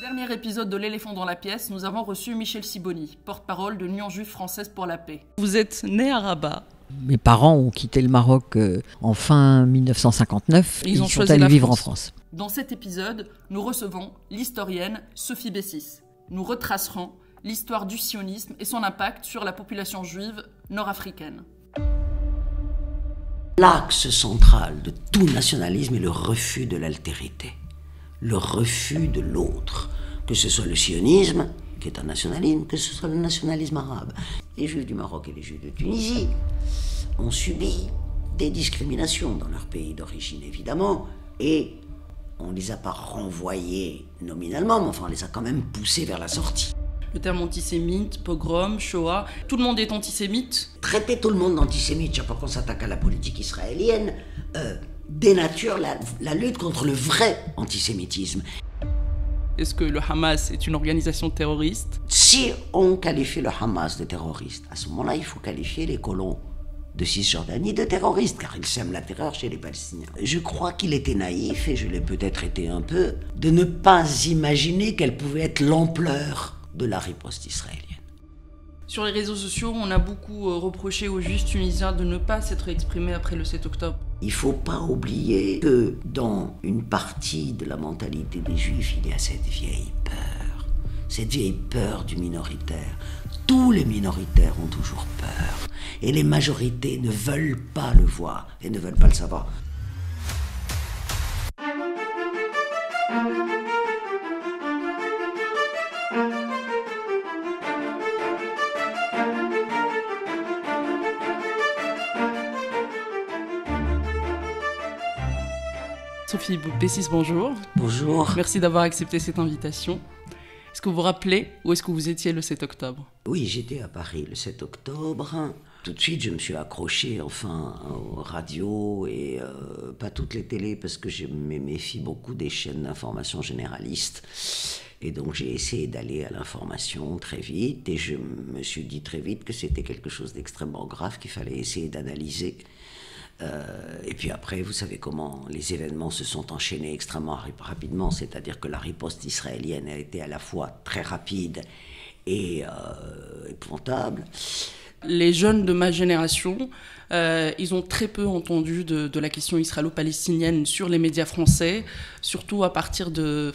Dernier épisode de L'éléphant dans la pièce, nous avons reçu Michel Sibony, porte-parole de l'Union juive française pour la paix. Vous êtes né à Rabat. Mes parents ont quitté le Maroc en fin 1959. Ils sont allés vivre en France. Dans cet épisode, nous recevons l'historienne Sophie Bessis. Nous retracerons l'histoire du sionisme et son impact sur la population juive nord-africaine. L'axe central de tout nationalisme est le refus de l'altérité, le refus de l'autre, que ce soit le sionisme, qui est un nationalisme, que ce soit le nationalisme arabe. Les Juifs du Maroc et les Juifs de Tunisie ont subi des discriminations dans leur pays d'origine, évidemment, et on ne les a pas renvoyés nominalement, mais enfin on les a quand même poussés vers la sortie. Le terme antisémite, pogrom, Shoah, tout le monde est antisémite. Traiter tout le monde d'antisémite, chaque fois qu'on s'attaque à la politique israélienne, dénature la lutte contre le vrai antisémitisme. Est-ce que le Hamas est une organisation terroriste? Si on qualifie le Hamas de terroriste, à ce moment-là, il faut qualifier les colons de Cisjordanie de terroristes, car ils sèment la terreur chez les Palestiniens. Je crois qu'il était naïf, et je l'ai peut-être été un peu, de ne pas imaginer quelle pouvait être l'ampleur de la riposte israélienne. Sur les réseaux sociaux, on a beaucoup reproché aux Juifs tunisiens de ne pas s'être exprimés après le 7 octobre. Il ne faut pas oublier que dans une partie de la mentalité des Juifs, il y a cette vieille peur du minoritaire. Tous les minoritaires ont toujours peur, et les majorités ne veulent pas le voir et ne veulent pas le savoir. Sophie Bessis, bonjour. Bonjour. Merci d'avoir accepté cette invitation. Est-ce que vous vous rappelez où est-ce que vous étiez le 7 octobre? Oui, j'étais à Paris le 7 octobre. Tout de suite, je me suis accroché aux radios et pas toutes les télés parce que je me méfie beaucoup des chaînes d'information généralistes. Et donc j'ai essayé d'aller à l'information très vite et je me suis dit très vite que c'était quelque chose d'extrêmement grave qu'il fallait essayer d'analyser. Et puis après, vous savez comment les événements se sont enchaînés extrêmement rapidement, c'est-à-dire que la riposte israélienne a été à la fois très rapide et épouvantable. Les jeunes de ma génération, ils ont très peu entendu de la question israélo-palestinienne sur les médias français, surtout à partir de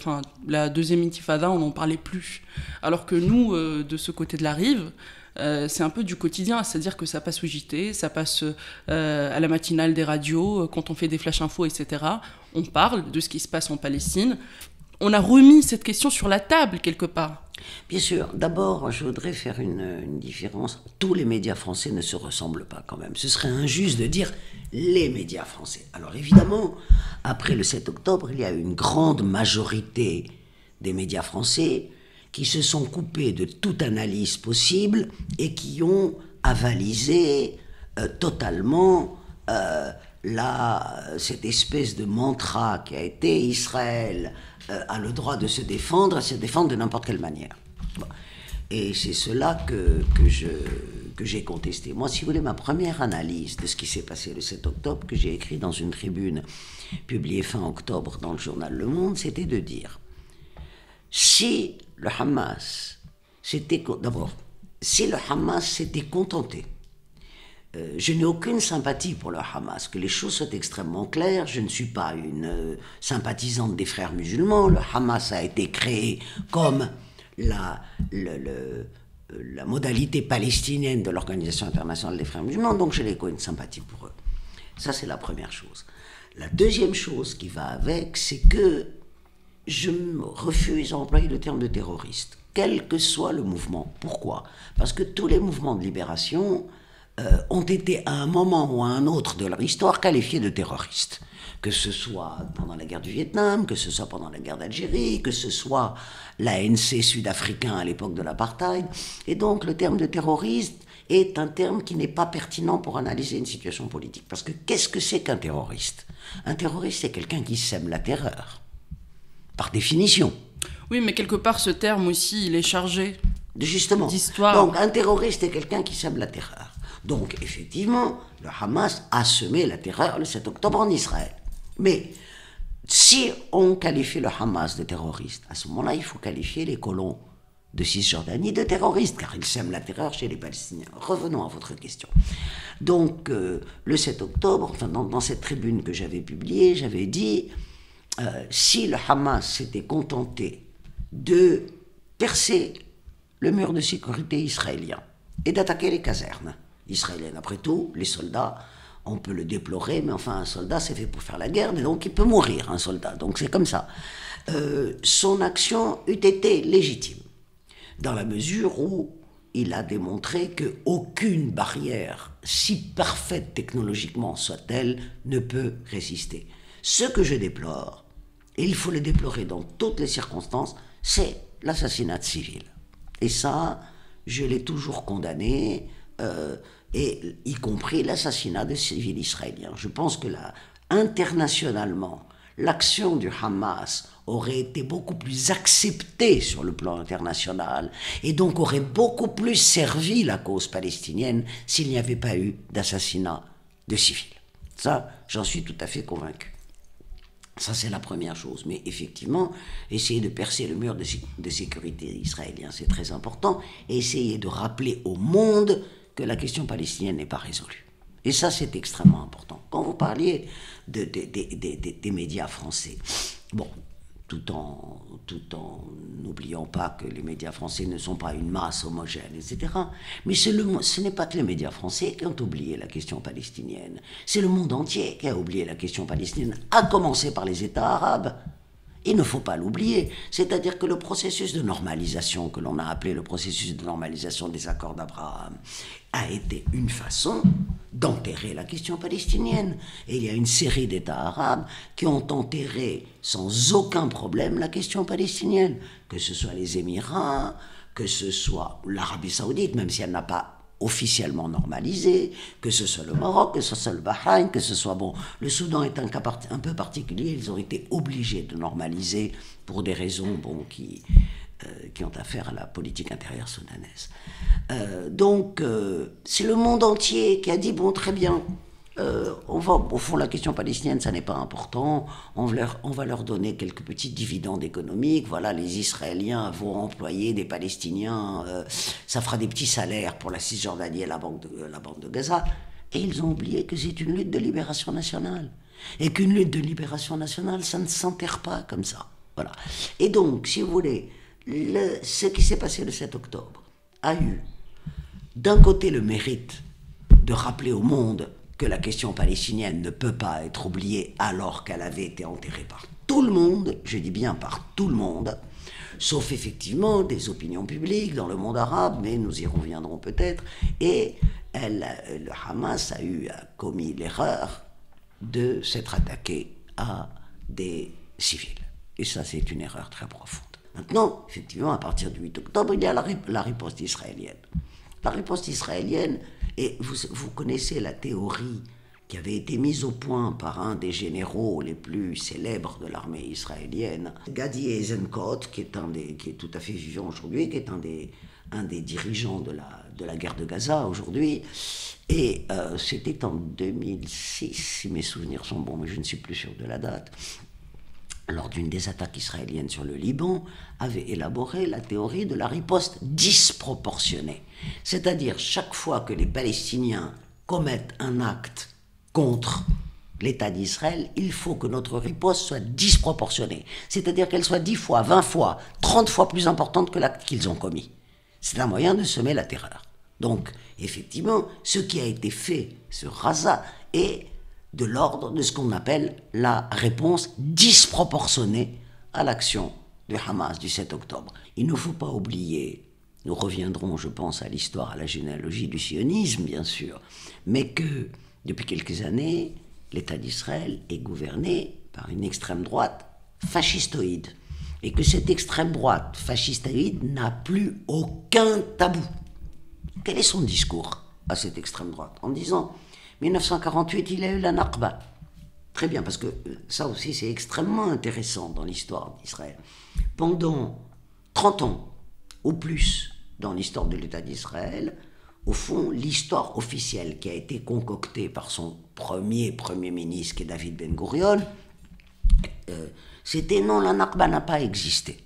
la deuxième intifada, on n'en parlait plus. Alors que nous, de ce côté de la rive, c'est un peu du quotidien, c'est-à-dire que ça passe au JT, ça passe à la matinale des radios, quand on fait des flash infos, etc. On parle de ce qui se passe en Palestine. On a remis cette question sur la table, quelque part. Bien sûr. D'abord, je voudrais faire une différence. Tous les médias français ne se ressemblent pas quand même. Ce serait injuste de dire les médias français. Alors évidemment, après le 7 octobre, il y a une grande majorité des médias français qui se sont coupés de toute analyse possible et qui ont avalisé totalement cette espèce de mantra qui a été Israël a le droit de se défendre de n'importe quelle manière. Bon. Et c'est cela que j'ai contesté. Moi, si vous voulez, ma première analyse de ce qui s'est passé le 7 octobre, que j'ai écrit dans une tribune publiée fin octobre dans le journal Le Monde, c'était de dire si le Hamas s'était contenté, je n'ai aucune sympathie pour le Hamas, que les choses soient extrêmement claires, je ne suis pas une sympathisante des frères musulmans, le Hamas a été créé comme la modalité palestinienne de l'Organisation internationale des frères musulmans, donc je n'ai aucune sympathie pour eux. Ça, c'est la première chose. La deuxième chose qui va avec, c'est que je refuse à employer le terme de terroriste, quel que soit le mouvement. Pourquoi? Parce que tous les mouvements de libération ont été à un moment ou à un autre de leur histoire qualifiés de terroristes. Que ce soit pendant la guerre du Vietnam, que ce soit pendant la guerre d'Algérie, que ce soit l'ANC sud-africain à l'époque de l'apartheid. Et donc le terme de terroriste est un terme qui n'est pas pertinent pour analyser une situation politique. Parce que qu'est-ce que c'est qu'un terroriste? Un terroriste, c'est quelqu'un qui sème la terreur. Par définition. Oui, mais quelque part, ce terme aussi, il est chargé d'histoire. Donc, un terroriste est quelqu'un qui sème la terreur. Donc, effectivement, le Hamas a semé la terreur le 7 octobre en Israël. Mais si on qualifie le Hamas de terroriste, à ce moment-là, il faut qualifier les colons de Cisjordanie de terroristes, car ils sèment la terreur chez les Palestiniens. Revenons à votre question. Donc, le 7 octobre, enfin, dans cette tribune que j'avais publiée, j'avais dit, si le Hamas s'était contenté de percer le mur de sécurité israélien et d'attaquer les casernes israéliennes, après tout, les soldats, on peut le déplorer, mais enfin, un soldat, c'est fait pour faire la guerre, et donc il peut mourir, un soldat, donc c'est comme ça. Son action eût été légitime, dans la mesure où il a démontré qu'aucune barrière, si parfaite technologiquement soit-elle, ne peut résister. Ce que je déplore, et il faut le déplorer dans toutes les circonstances, c'est l'assassinat civil. Et ça, je l'ai toujours condamné, et y compris l'assassinat de civils israéliens. Je pense que internationalement, l'action du Hamas aurait été beaucoup plus acceptée sur le plan international et donc aurait beaucoup plus servi la cause palestinienne s'il n'y avait pas eu d'assassinat de civils. Ça, j'en suis tout à fait convaincu. Ça, c'est la première chose. Mais effectivement, essayer de percer le mur de sécurité israélien, c'est très important. Et essayer de rappeler au monde que la question palestinienne n'est pas résolue. Et ça, c'est extrêmement important. Quand vous parliez des médias français, bon, tout en n'oubliant pas que les médias français ne sont pas une masse homogène, etc. Mais ce n'est pas que les médias français qui ont oublié la question palestinienne. C'est le monde entier qui a oublié la question palestinienne, à commencer par les États arabes. Il ne faut pas l'oublier. C'est-à-dire que le processus de normalisation, que l'on a appelé le processus de normalisation des accords d'Abraham, a été une façon d'enterrer la question palestinienne. Et il y a une série d'États arabes qui ont enterré sans aucun problème la question palestinienne. Que ce soit les Émirats, que ce soit l'Arabie Saoudite, même si elle n'a pas officiellement normalisé, que ce soit le Maroc, que ce soit le Bahreïn, que ce soit, bon, le Soudan est un cas un peu particulier, ils ont été obligés de normaliser pour des raisons, bon, qui ont affaire à la politique intérieure soudanaise. Donc, c'est le monde entier qui a dit, bon, très bien, au fond, la question palestinienne, ça n'est pas important, on va leur donner quelques petits dividendes économiques, voilà, les Israéliens vont employer des Palestiniens, ça fera des petits salaires pour la Cisjordanie et la bande de Gaza. Et ils ont oublié que c'est une lutte de libération nationale. Et qu'une lutte de libération nationale, ça ne s'enterre pas comme ça. Voilà. Et donc, si vous voulez, ce qui s'est passé le 7 octobre a eu, d'un côté, le mérite de rappeler au monde que la question palestinienne ne peut pas être oubliée alors qu'elle avait été enterrée par tout le monde, je dis bien par tout le monde, sauf effectivement des opinions publiques dans le monde arabe, mais nous y reviendrons peut-être, et le Hamas a commis l'erreur de s'être attaqué à des civils. Et ça, c'est une erreur très profonde. Maintenant, effectivement, à partir du 8 octobre, il y a la riposte israélienne. La riposte israélienne, et vous connaissez la théorie qui avait été mise au point par un des généraux les plus célèbres de l'armée israélienne, Gadi Eisenkot, qui est tout à fait vivant aujourd'hui, qui est un des dirigeants de la guerre de Gaza aujourd'hui. Et c'était en 2006, si mes souvenirs sont bons, mais je ne suis plus sûr de la date, lors d'une des attaques israéliennes sur le Liban, avait élaboré la théorie de la riposte disproportionnée. C'est-à-dire, chaque fois que les Palestiniens commettent un acte contre l'État d'Israël, il faut que notre riposte soit disproportionnée. C'est-à-dire qu'elle soit 10 fois, 20 fois, 30 fois plus importante que l'acte qu'ils ont commis. C'est un moyen de semer la terreur. Donc, effectivement, ce qui a été fait sur Gaza est de l'ordre de ce qu'on appelle la réponse disproportionnée à l'action du Hamas du 7 octobre. Il ne faut pas oublier, nous reviendrons, je pense, à l'histoire, à la généalogie du sionisme, bien sûr, mais que, depuis quelques années, l'État d'Israël est gouverné par une extrême droite fascistoïde, et que cette extrême droite fascistoïde n'a plus aucun tabou. Quel est son discours à cette extrême droite? En disant 1948, il y a eu la Nakba. Très bien, parce que ça aussi, c'est extrêmement intéressant dans l'histoire d'Israël. Pendant 30 ans, ou plus, dans l'histoire de l'État d'Israël, au fond, l'histoire officielle qui a été concoctée par son premier ministre, qui est David Ben Gurion, c'était non, la Nakba n'a pas existé.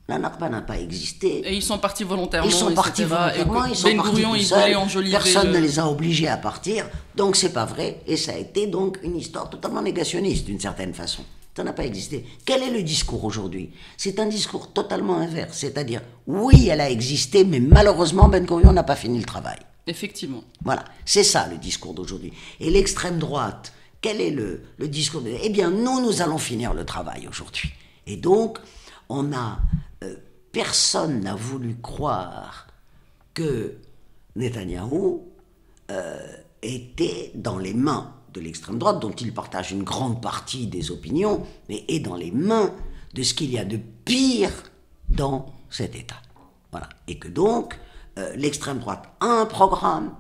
La Nakba n'a pas existé. Et ils sont partis volontairement. Ils sont partis volontairement, ils sont partis tout seuls. Personne ne les a obligés à partir, donc c'est pas vrai. Et ça a été donc une histoire totalement négationniste d'une certaine façon. Ça n'a pas existé. Quel est le discours aujourd'hui? C'est un discours totalement inverse. C'est-à-dire, oui, elle a existé, mais malheureusement, Ben Gurion n'a pas fini le travail. Effectivement. Voilà, c'est ça le discours d'aujourd'hui. Et l'extrême droite, quel est le discours de... Eh bien, nous allons finir le travail aujourd'hui. Et donc, personne n'a voulu croire que Netanyahou était dans les mains de l'extrême droite, dont il partage une grande partie des opinions, mais est dans les mains de ce qu'il y a de pire dans cet État. Voilà. Et que donc, l'extrême droite a un programme,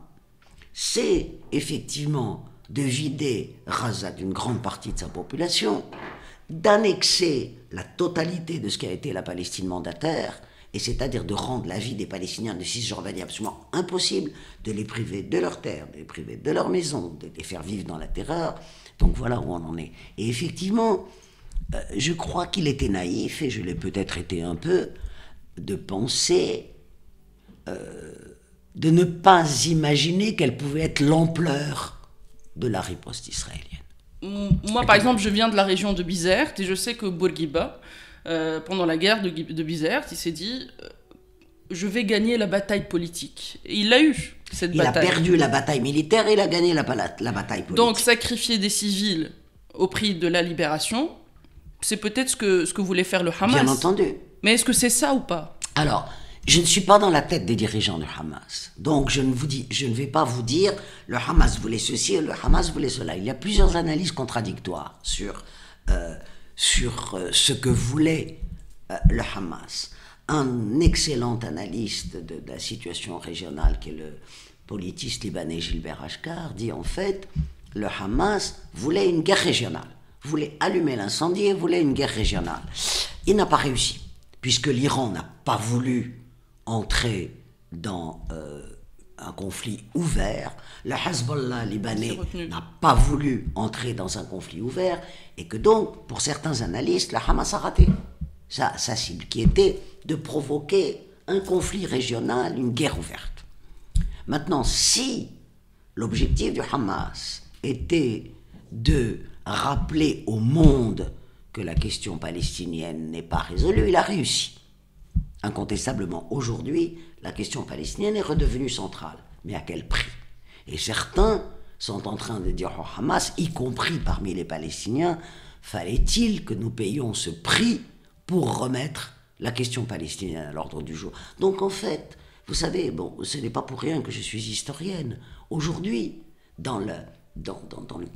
c'est effectivement de vider Gaza d'une grande partie de sa population, d'annexer la totalité de ce qui a été la Palestine mandataire, et c'est-à-dire de rendre la vie des Palestiniens de Cisjordanie absolument impossible, de les priver de leurs terres, de les priver de leurs maisons, de les faire vivre dans la terreur. Donc voilà où on en est. Et effectivement, je crois qu'il était naïf, et je l'ai peut-être été un peu, de penser, de ne pas imaginer quelle pouvait être l'ampleur de la riposte israélienne. Moi, par exemple, je viens de la région de Bizerte, et je sais que Bourguiba, pendant la guerre de Bizerte, il s'est dit je vais gagner la bataille politique. Et il l'a eu, cette bataille. Il a perdu la bataille militaire et il a gagné la bataille politique. Donc sacrifier des civils au prix de la libération, c'est peut-être ce que voulait faire le Hamas. Bien entendu. Mais est-ce que c'est ça ou pas? Alors, je ne suis pas dans la tête des dirigeants du Hamas. Donc je ne vais pas vous dire le Hamas voulait ceci et le Hamas voulait cela. Il y a plusieurs analyses contradictoires sur ce que voulait le Hamas. Un excellent analyste de la situation régionale, qui est le politiste libanais Gilbert Achkar, dit en fait, le Hamas voulait une guerre régionale, voulait allumer l'incendie et voulait une guerre régionale. Il n'a pas réussi, puisque l'Iran n'a pas voulu entrer dans un conflit ouvert, le Hezbollah libanais n'a pas voulu entrer dans un conflit ouvert, et que donc, pour certains analystes, le Hamas a raté sa cible, qui était de provoquer un conflit régional, une guerre ouverte. Maintenant, si l'objectif du Hamas était de rappeler au monde que la question palestinienne n'est pas résolue, il a réussi. Incontestablement, aujourd'hui, la question palestinienne est redevenue centrale. Mais à quel prix? Et certains sont en train de dire au Hamas, y compris parmi les Palestiniens, fallait-il que nous payions ce prix pour remettre la question palestinienne à l'ordre du jour? Donc en fait, vous savez, bon, ce n'est pas pour rien que je suis historienne. Aujourd'hui, dans le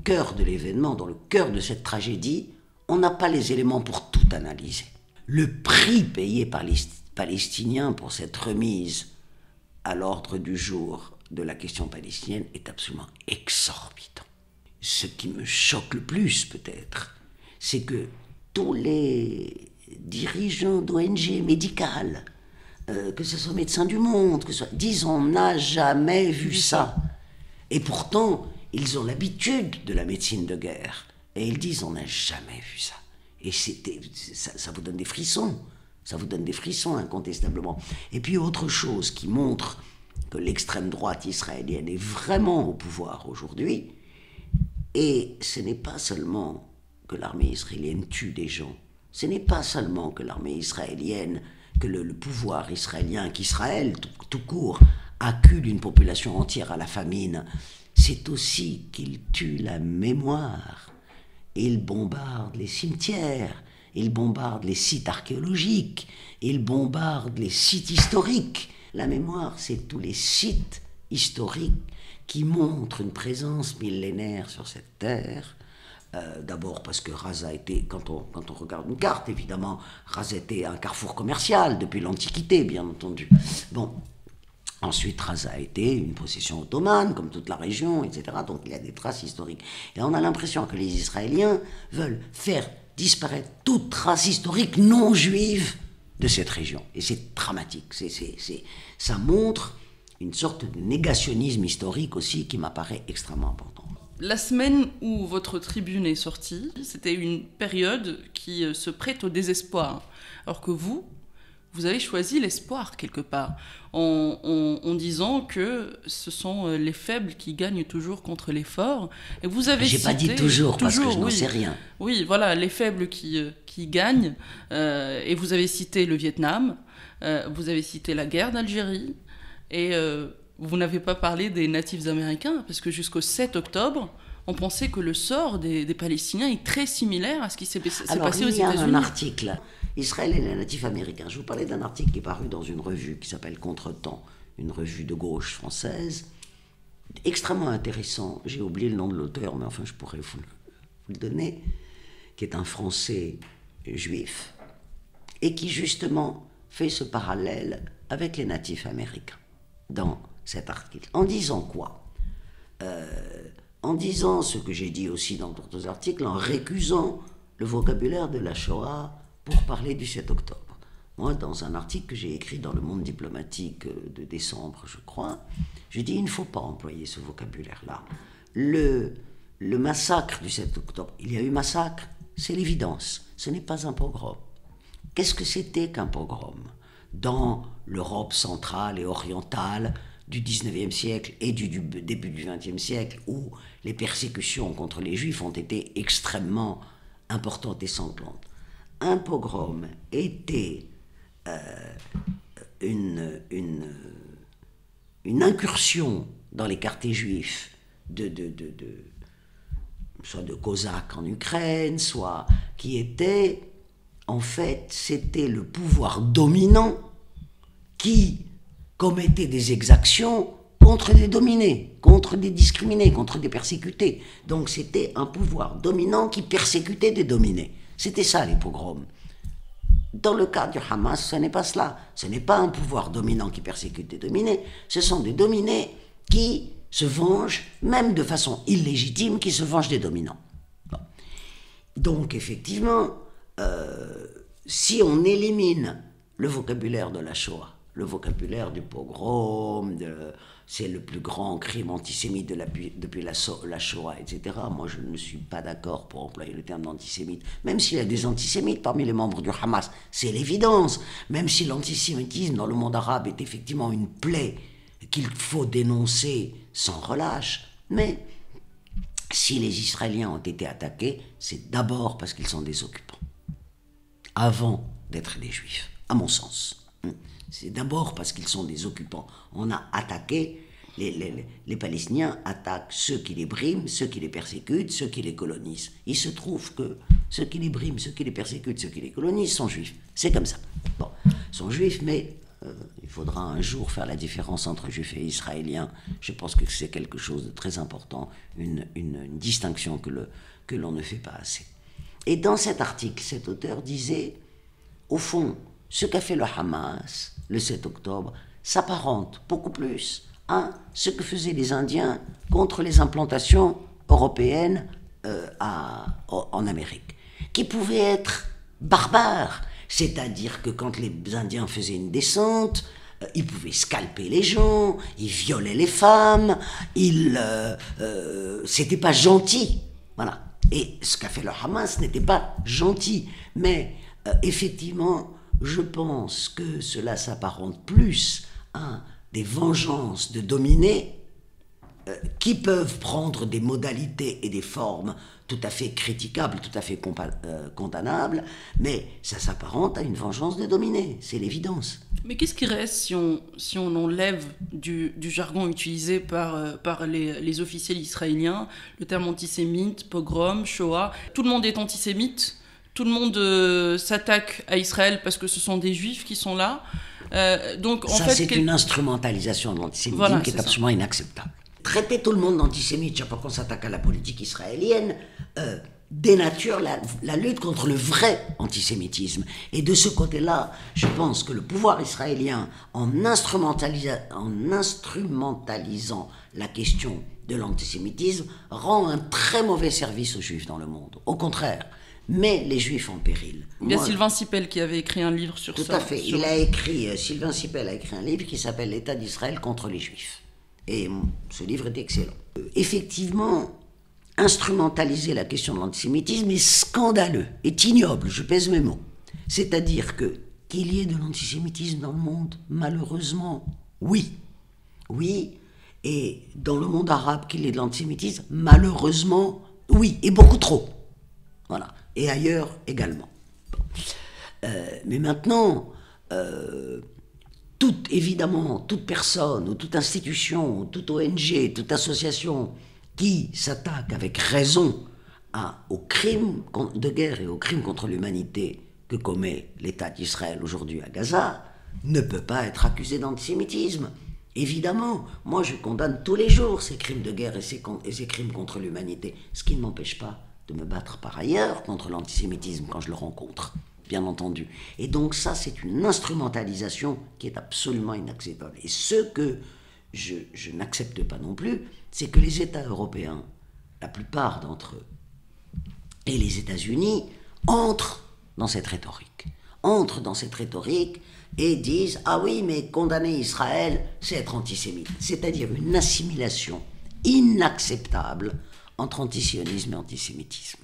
cœur de l'événement, dans le cœur de cette tragédie, on n'a pas les éléments pour tout analyser. Le prix payé par les Palestiniens pour cette remise à l'ordre du jour de la question palestinienne est absolument exorbitant. Ce qui me choque le plus, peut-être, c'est que tous les dirigeants d'ONG médicales, que ce soit Médecins du Monde, disent on n'a jamais vu ça. Et pourtant, ils ont l'habitude de la médecine de guerre. Et ils disent on n'a jamais vu ça. Et ça vous donne des frissons. Ça vous donne des frissons, incontestablement. Et puis autre chose qui montre que l'extrême droite israélienne est vraiment au pouvoir aujourd'hui, et ce n'est pas seulement que l'armée israélienne tue des gens, ce n'est pas seulement que l'armée israélienne, que le pouvoir israélien, qu'Israël tout court, accule une population entière à la famine, c'est aussi qu'il tue la mémoire. Il bombarde les cimetières, il bombarde les sites archéologiques, il bombarde les sites historiques. La mémoire, c'est tous les sites historiques qui montrent une présence millénaire sur cette terre. D'abord parce que Gaza était, quand on regarde une carte, évidemment, Gaza était un carrefour commercial depuis l'Antiquité, bien entendu. Bon, ensuite, Gaza a été une possession ottomane, comme toute la région, etc. Donc il y a des traces historiques. Et on a l'impression que les Israéliens veulent faire disparaître toute trace historique non juive de cette région. Et c'est dramatique. Ça montre une sorte de négationnisme historique aussi qui m'apparaît extrêmement important. La semaine où votre tribune est sortie, c'était une période qui se prête au désespoir. Alors que vous avez choisi l'espoir quelque part, en disant que ce sont les faibles qui gagnent toujours contre les forts. Et vous avez J'ai pas dit toujours, parce que je n'en sais rien. Oui, voilà, les faibles qui gagnent. Et vous avez cité le Vietnam, vous avez cité la guerre d'Algérie, et vous n'avez pas parlé des natifs américains, parce que jusqu'au 7 octobre, on pensait que le sort des Palestiniens est très similaire à ce qui s'est passé aux États-Unis. Il y a un article, Israël et les natifs américains. Je vous parlais d'un article qui est paru dans une revue qui s'appelle Contretemps, une revue de gauche française, extrêmement intéressant. J'ai oublié le nom de l'auteur, mais enfin je pourrais vous le donner, qui est un Français juif, et qui justement fait ce parallèle avec les natifs américains dans cet article. En disant quoi ? En disant ce que j'ai dit aussi dans d'autres articles, en récusant le vocabulaire de la Shoah pour parler du 7 octobre. Moi, dans un article que j'ai écrit dans Le Monde diplomatique de décembre, je crois, je dis il ne faut pas employer ce vocabulaire-là. Le massacre du 7 octobre, il y a eu massacre, c'est l'évidence, ce n'est pas un pogrom. Qu'est-ce que c'était qu'un pogrom dans l'Europe centrale et orientale du 19e siècle et du début du 20e siècle, où les persécutions contre les Juifs ont été extrêmement importantes et sanglantes? Un pogrom était une incursion dans les quartiers juifs soit de Cosaques en Ukraine, soit qui était, en fait, c'était le pouvoir dominant qui commettait des exactions contre des dominés, contre des discriminés, contre des persécutés. Donc c'était un pouvoir dominant qui persécutait des dominés. C'était ça les pogroms. Dans le cas du Hamas, ce n'est pas cela. Ce n'est pas un pouvoir dominant qui persécute des dominés. Ce sont des dominés qui se vengent, même de façon illégitime, qui se vengent des dominants. Bon. Donc effectivement, si on élimine le vocabulaire de la Shoah, le vocabulaire du pogrom, c'est le plus grand crime antisémite depuis la Shoah, etc. Moi, je ne suis pas d'accord pour employer le terme d'antisémite, même s'il y a des antisémites parmi les membres du Hamas, c'est l'évidence, même si l'antisémitisme dans le monde arabe est effectivement une plaie qu'il faut dénoncer sans relâche, mais si les Israéliens ont été attaqués, c'est d'abord parce qu'ils sont des occupants, avant d'être des Juifs, à mon sens. C'est d'abord parce qu'ils sont des occupants. On a attaqué, les Palestiniens attaquent ceux qui les briment, ceux qui les persécutent, ceux qui les colonisent. Il se trouve que ceux qui les briment, ceux qui les persécutent, ceux qui les colonisent sont juifs. C'est comme ça. Bon, ils sont juifs, mais il faudra un jour faire la différence entre juifs et israéliens. Je pense que c'est quelque chose de très important, une distinction que l'on ne fait pas assez. Et dans cet article, cet auteur disait, au fond, ce qu'a fait le Hamas le 7 octobre s'apparente beaucoup plus à ce que faisaient les Indiens contre les implantations européennes en Amérique, qui pouvaient être barbares, c'est-à-dire que quand les Indiens faisaient une descente, ils pouvaient scalper les gens, ils violaient les femmes, c'était pas gentil, voilà. Et ce qu'a fait le Hamas n'était pas gentil, mais effectivement, je pense que cela s'apparente plus à des vengeances de dominés qui peuvent prendre des modalités et des formes tout à fait critiquables, tout à fait condamnables, mais ça s'apparente à une vengeance de dominés, c'est l'évidence. Mais qu'est-ce qui reste si on enlève du jargon utilisé par les officiels israéliens, le terme antisémite, pogrom, Shoah, tout le monde est antisémite? Tout le monde s'attaque à Israël parce que ce sont des Juifs qui sont là. Donc, c'est une instrumentalisation de l'antisémitisme qui est absolument inacceptable. Traiter tout le monde d'antisémite chaque fois qu'on s'attaque à la politique israélienne dénature la lutte contre le vrai antisémitisme. Et de ce côté-là, je pense que le pouvoir israélien, en instrumentalisant la question de l'antisémitisme, rend un très mauvais service aux Juifs dans le monde. Au contraire. Mais les Juifs en péril. Il y a Sylvain Sipel qui avait écrit un livre sur ça. Tout à fait. Sylvain Sipel a écrit un livre qui s'appelle « L'État d'Israël contre les Juifs ». Et ce livre est excellent. Effectivement, instrumentaliser la question de l'antisémitisme est scandaleux, est ignoble, je pèse mes mots. C'est-à-dire qu'il y ait de l'antisémitisme dans le monde, malheureusement, oui. Oui, et dans le monde arabe qu'il y ait de l'antisémitisme, malheureusement, oui, et beaucoup trop. Voilà, et ailleurs également. Mais maintenant, évidemment, toute personne, ou toute institution, ou toute ONG, toute association qui s'attaque avec raison aux crimes de guerre et aux crimes contre l'humanité que commet l'État d'Israël aujourd'hui à Gaza, ne peut pas être accusée d'antisémitisme. Évidemment, moi je condamne tous les jours ces crimes de guerre et ces crimes contre l'humanité, ce qui ne m'empêche pas de me battre par ailleurs contre l'antisémitisme quand je le rencontre, bien entendu. Et donc ça, c'est une instrumentalisation qui est absolument inacceptable. Et ce que je n'accepte pas non plus, c'est que les États européens, la plupart d'entre eux, et les États-Unis, entrent dans cette rhétorique. Et disent « Ah oui, mais condamner Israël, c'est être antisémite ». C'est-à-dire une assimilation inacceptable entre antisionisme et antisémitisme.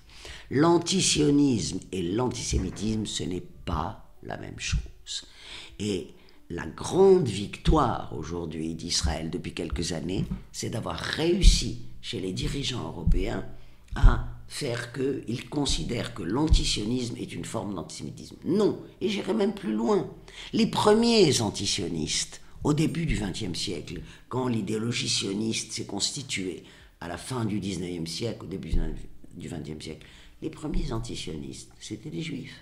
L'antisionisme et l'antisémitisme, ce n'est pas la même chose. Et la grande victoire aujourd'hui d'Israël depuis quelques années, c'est d'avoir réussi chez les dirigeants européens à faire qu'ils considèrent que l'antisionisme est une forme d'antisémitisme. Non, et j'irai même plus loin. Les premiers antisionistes, au début du XXe siècle, quand l'idéologie sioniste s'est constituée à la fin du XIXe siècle, au début du XXe siècle, les premiers antisionistes, c'était les juifs.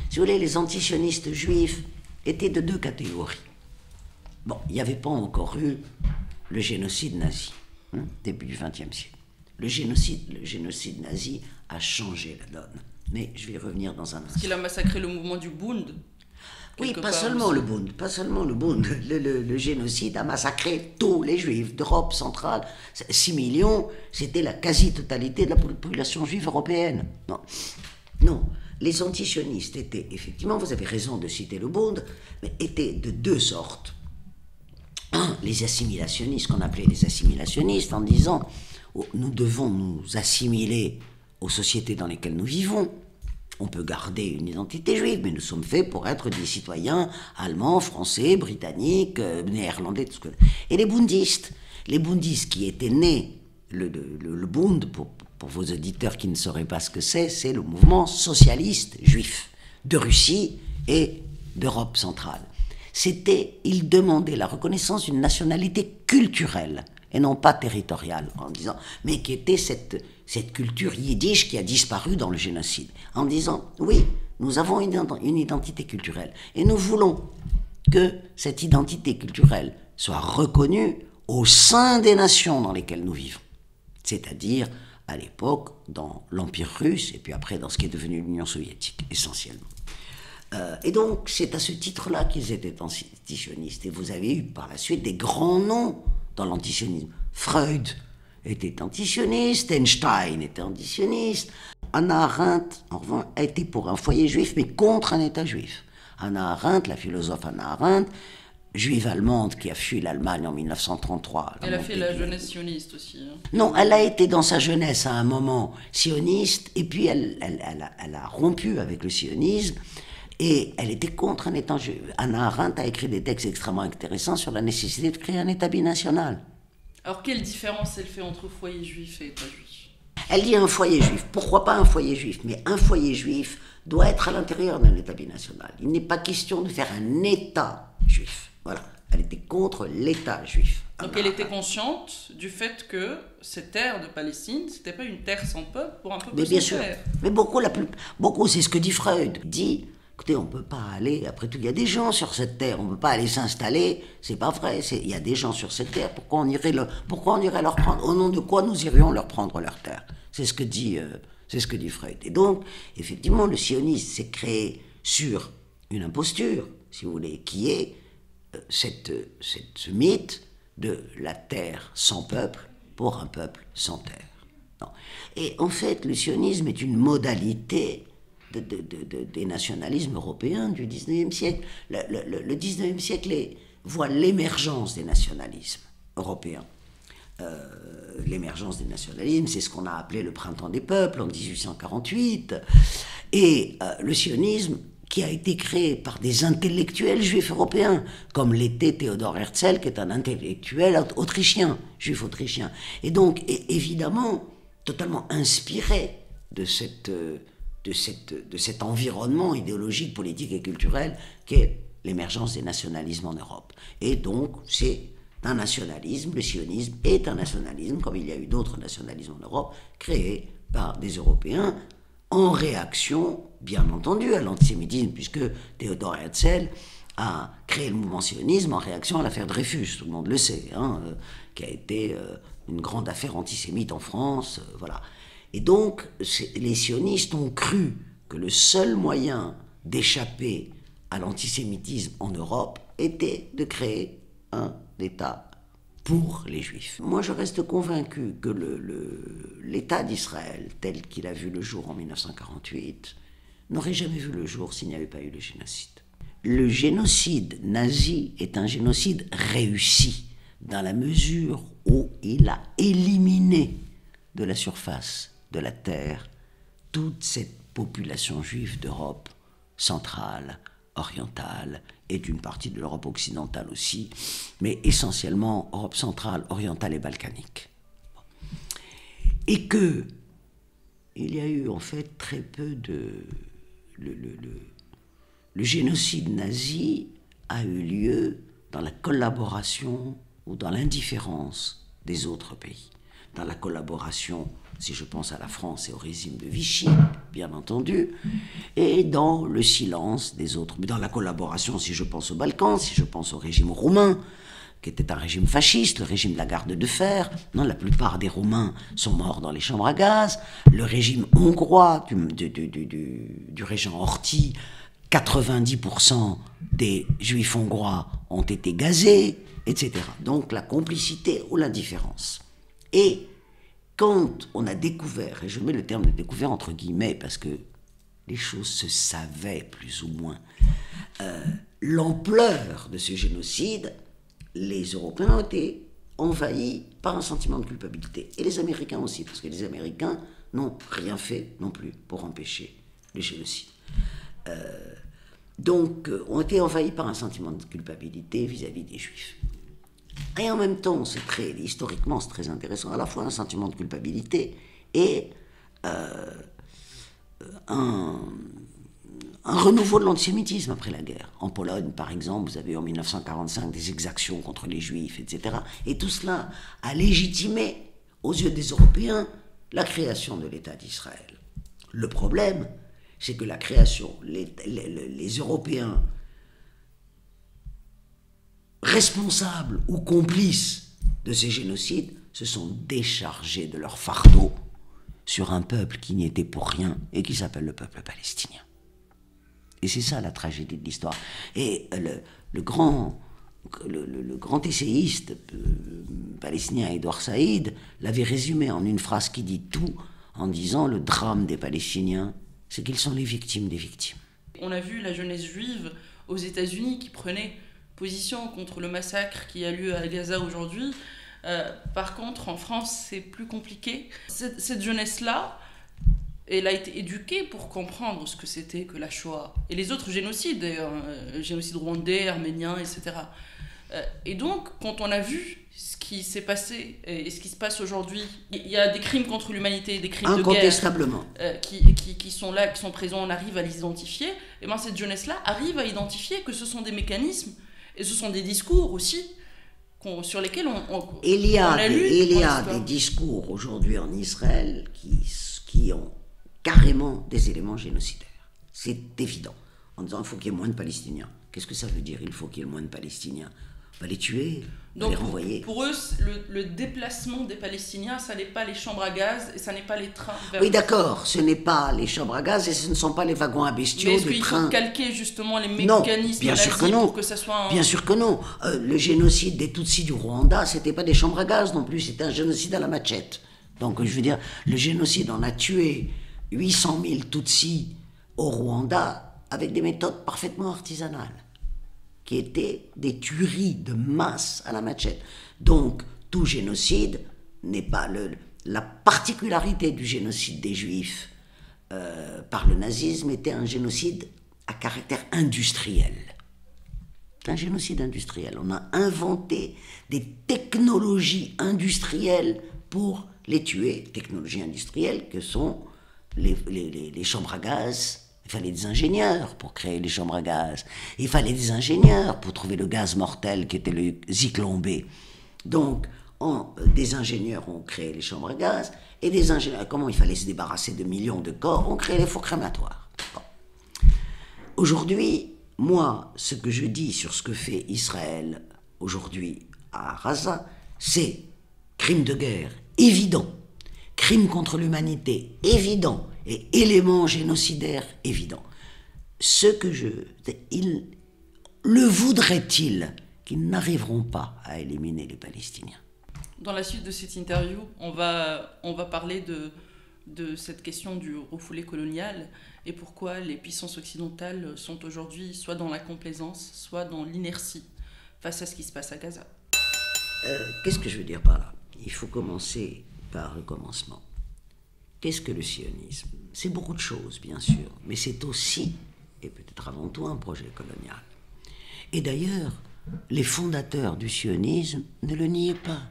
Si vous voulez, les antisionistes juifs étaient de deux catégories. Bon, il n'y avait pas encore eu le génocide nazi, début du XXe siècle. Le génocide nazi a changé la donne. Mais je vais y revenir dans un instant. Parce qu'il a massacré le mouvement du Bund. Oui, pas seulement le Bund. Le génocide a massacré tous les juifs d'Europe centrale. 6 millions, c'était la quasi-totalité de la population juive européenne. Non. Les antisionistes étaient, effectivement, vous avez raison de citer le Bund, mais étaient de deux sortes. Un, les assimilationnistes, qu'on appelait les assimilationnistes, en disant nous devons nous assimiler aux sociétés dans lesquelles nous vivons. On peut garder une identité juive, mais nous sommes faits pour être des citoyens allemands, français, britanniques, néerlandais, tout ce que... Et les bundistes qui étaient nés, le Bund, pour vos auditeurs qui ne sauraient pas ce que c'est le mouvement socialiste juif de Russie et d'Europe centrale. Ils demandaient la reconnaissance d'une nationalité culturelle et non pas territoriale, en disant, mais qui était cette culture yiddish qui a disparu dans le génocide, en disant, oui, nous avons une identité culturelle, et nous voulons que cette identité culturelle soit reconnue au sein des nations dans lesquelles nous vivons, c'est-à-dire, à l'époque, dans l'Empire russe, et puis après dans ce qui est devenu l'Union soviétique, essentiellement. Et donc, c'est à ce titre-là qu'ils étaient antisionistes, et vous avez eu par la suite des grands noms dans l'antisionisme. Freud était antisioniste, Einstein était antisioniste, Hannah Arendt, en revanche, a été pour un foyer juif, mais contre un État juif. Hannah Arendt, la philosophe Hannah Arendt, juive allemande qui a fui l'Allemagne en 1933. Elle a fait la jeunesse sioniste aussi. Non, elle a été dans sa jeunesse à un moment sioniste, et puis elle a rompu avec le sionisme, et elle était contre un État juif. Hannah Arendt a écrit des textes extrêmement intéressants sur la nécessité de créer un État binational. Alors, quelle différence elle fait entre foyer juif et État juif ? Elle dit un foyer juif. Pourquoi pas un foyer juif ? Mais un foyer juif doit être à l'intérieur d'un État binational. Il n'est pas question de faire un État juif. Voilà. Elle était contre l'État juif. Donc elle était consciente du fait que cette terre de Palestine, c'était pas une terre sans peuple pour un peuple sans terre. Mais bien sûr. Mais beaucoup, c'est ce que dit Freud. Dit, écoutez, on ne peut pas aller, après tout, il y a des gens sur cette terre, on ne peut pas aller s'installer, c'est pas vrai, il y a des gens sur cette terre, pourquoi on irait leur prendre, au nom de quoi nous irions leur prendre leur terre ? C'est ce que dit Freud. Et donc, effectivement, le sionisme s'est créé sur une imposture, si vous voulez, qui est ce mythe de la terre sans peuple pour un peuple sans terre. Non. Et en fait, le sionisme est une modalité des nationalismes européens du XIXe siècle. Le XIXe siècle voit l'émergence des nationalismes européens. l'émergence des nationalismes, c'est ce qu'on a appelé le printemps des peuples en 1848, et le sionisme qui a été créé par des intellectuels juifs européens, comme l'était Theodor Herzl, qui est un intellectuel autrichien, juif autrichien. Et donc, évidemment, totalement inspiré de cet environnement idéologique, politique et culturel qu'est l'émergence des nationalismes en Europe. Et donc, c'est un nationalisme, le sionisme est un nationalisme, comme il y a eu d'autres nationalismes en Europe, créés par des Européens, en réaction, bien entendu, à l'antisémitisme, puisque Theodor Herzl a créé le mouvement sionisme en réaction à l'affaire Dreyfus, tout le monde le sait, qui a été une grande affaire antisémite en France, voilà. Et donc, les sionistes ont cru que le seul moyen d'échapper à l'antisémitisme en Europe était de créer un État pour les Juifs. Moi, je reste convaincu que l'État d'Israël, tel qu'il a vu le jour en 1948, n'aurait jamais vu le jour s'il n'y avait pas eu le génocide. Le génocide nazi est un génocide réussi, dans la mesure où il a éliminé de la surface de la terre toute cette population juive d'Europe centrale, orientale, et d'une partie de l'Europe occidentale aussi, mais essentiellement Europe centrale, orientale et balkanique. Et que il y a eu en fait très peu de... Le génocide nazi a eu lieu dans la collaboration ou dans l'indifférence des autres pays. Dans la collaboration, si je pense à la France et au régime de Vichy, bien entendu, et dans le silence des autres. Mais dans la collaboration, si je pense aux Balkans, si je pense au régime roumain, qui était un régime fasciste, le régime de la garde de fer, non, la plupart des Roumains sont morts dans les chambres à gaz, le régime hongrois du régent Horthy, 90% des juifs hongrois ont été gazés, etc. Donc la complicité ou l'indifférence. Et quand on a découvert, et je mets le terme de découvert entre guillemets parce que les choses se savaient plus ou moins, l'ampleur de ce génocide, les Européens ont été envahis par un sentiment de culpabilité. Et les Américains aussi, parce que les Américains n'ont rien fait non plus pour empêcher le génocide. Donc, ont été envahis par un sentiment de culpabilité vis-à-vis des Juifs. Et en même temps, historiquement, c'est très intéressant, à la fois un sentiment de culpabilité et un renouveau de l'antisémitisme après la guerre. En Pologne, par exemple, vous avez eu en 1945 des exactions contre les Juifs, etc. Et tout cela a légitimé, aux yeux des Européens, la création de l'État d'Israël. Le problème, c'est que la création, les Européens responsables ou complices de ces génocides se sont déchargés de leur fardeau sur un peuple qui n'y était pour rien et qui s'appelle le peuple palestinien. Et c'est ça la tragédie de l'histoire. Et le grand essayiste palestinien Edouard Saïd l'avait résumé en une phrase qui dit tout, en disant: le drame des Palestiniens, c'est qu'ils sont les victimes des victimes. On a vu la jeunesse juive aux États-Unis qui prenait position contre le massacre qui a lieu à Gaza aujourd'hui. Par contre, en France, c'est plus compliqué. Cette jeunesse-là, elle a été éduquée pour comprendre ce que c'était que la Shoah et les autres génocides, génocide rwandais, arménien, etc. Et donc, quand on a vu ce qui s'est passé et ce qui se passe aujourd'hui, il y a des crimes contre l'humanité, des crimes de guerre incontestablement qui sont là, qui sont présents, on arrive à les identifier. Et bien cette jeunesse-là arrive à identifier que ce sont des mécanismes et ce sont des discours aussi sur lesquels il y a des discours aujourd'hui en Israël qui ont carrément des éléments génocidaires. C'est évident. En disant: il faut qu'il y ait moins de Palestiniens. Qu'est-ce que ça veut dire, il faut qu'il y ait moins de Palestiniens? On va les tuer, on va les renvoyer. Pour eux, le déplacement des Palestiniens, ça n'est pas les chambres à gaz et ça n'est pas les trains vers... Oui, d'accord, ce n'est pas les chambres à gaz et ce ne sont pas les wagons à bestiaux, mais est-ce les qu'il trains... faut calquer justement les mécanismes nazis pour que ça soit... Bien sûr que non. Le génocide des Tutsis du Rwanda, c'était pas des chambres à gaz non plus, c'était un génocide à la machette. Donc, je veux dire, le génocide, on a tué 800 000 Tutsis au Rwanda avec des méthodes parfaitement artisanales, qui étaient des tueries de masse à la machette. Donc, tout génocide n'est pas... La particularité du génocide des Juifs par le nazisme était un génocide à caractère industriel. C'est un génocide industriel. On a inventé des technologies industrielles pour les tuer, technologies industrielles que sont les chambres à gaz. Il fallait des ingénieurs pour créer les chambres à gaz. Il fallait des ingénieurs pour trouver le gaz mortel qui était le Zyklon B. Donc, des ingénieurs ont créé les chambres à gaz, et des ingénieurs, comment il fallait se débarrasser de millions de corps, ont créé les fours crématoires. Bon. Aujourd'hui, moi, ce que je dis sur ce que fait Israël aujourd'hui à Gaza, c'est crime de guerre évident, crime contre l'humanité évident, et élément génocidaire évident. Le voudraient-ils qu'ils n'arriveront pas à éliminer les Palestiniens? Dans la suite de cette interview, on va parler de cette question du refoulé colonial et pourquoi les puissances occidentales sont aujourd'hui soit dans la complaisance, soit dans l'inertie face à ce qui se passe à Gaza. Qu'est-ce que je veux dire par là? Il faut commencer par le commencement. Qu'est-ce que le sionisme? C'est beaucoup de choses, bien sûr, mais c'est aussi, et peut-être avant tout, un projet colonial. Et d'ailleurs, les fondateurs du sionisme ne le niaient pas.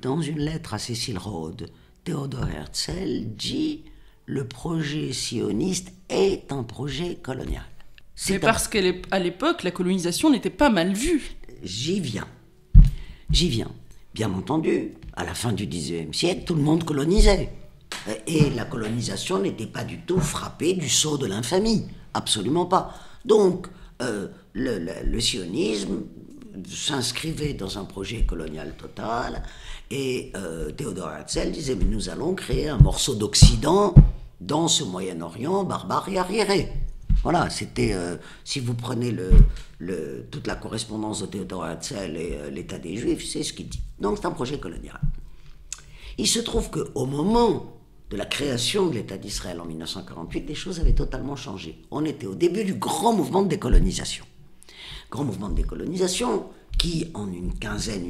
Dans une lettre à Cécile Rhodes, Theodor Herzl dit « Le projet sioniste est un projet colonial ». C'est parce qu'à l'époque, la colonisation n'était pas mal vue. J'y viens. Bien entendu, à la fin du XIXe siècle, tout le monde colonisait. Et la colonisation n'était pas du tout frappée du sceau de l'infamie. Absolument pas. Donc, le sionisme s'inscrivait dans un projet colonial total, et Theodor Herzl disait « Mais nous allons créer un morceau d'Occident dans ce Moyen-Orient barbare et arriéré ». Voilà, c'était, si vous prenez toute la correspondance de Theodor Herzl et l'État des Juifs, c'est ce qu'il dit. Donc c'est un projet colonial. Il se trouve qu'au moment de la création de l'État d'Israël en 1948, les choses avaient totalement changé. On était au début du grand mouvement de décolonisation. Grand mouvement de décolonisation qui, en une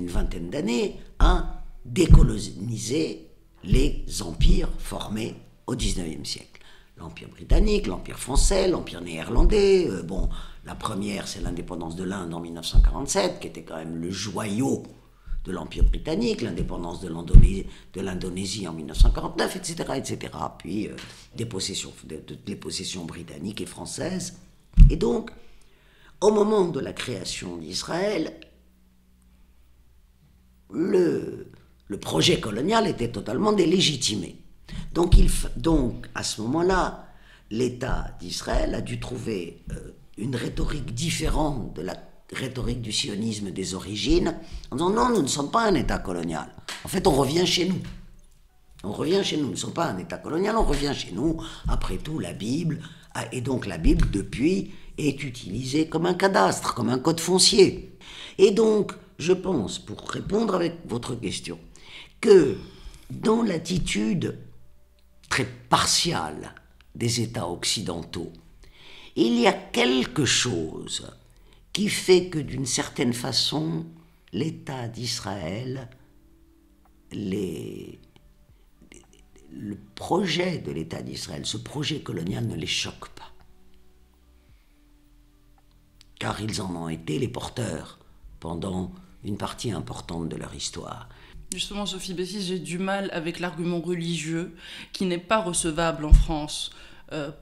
vingtaine d'années, a décolonisé les empires formés au XIXe siècle. L'Empire britannique, l'Empire français, l'Empire néerlandais. La première, c'est l'indépendance de l'Inde en 1947, qui était quand même le joyau de l'Empire britannique, l'indépendance de l'Indonésie en 1949, etc., etc. Puis les possessions britanniques et françaises. Et donc, au moment de la création d'Israël, le projet colonial était totalement délégitimé. Donc, à ce moment-là, l'État d'Israël a dû trouver une rhétorique différente de la rhétorique du sionisme des origines, en disant non, nous ne sommes pas un État colonial. En fait, on revient chez nous. Nous ne sommes pas un État colonial, on revient chez nous. Après tout, la Bible, et donc la Bible, depuis, est utilisée comme un cadastre, comme un code foncier. Et donc, je pense, pour répondre avec votre question, que dans l'attitude très partiale des États occidentaux, il y a quelque chose qui fait que, d'une certaine façon, l'État d'Israël, le projet de l'État d'Israël, ce projet colonial ne les choque pas. Car ils en ont été les porteurs pendant une partie importante de leur histoire. Justement, Sophie Bessis, j'ai du mal avec l'argument religieux qui n'est pas recevable en France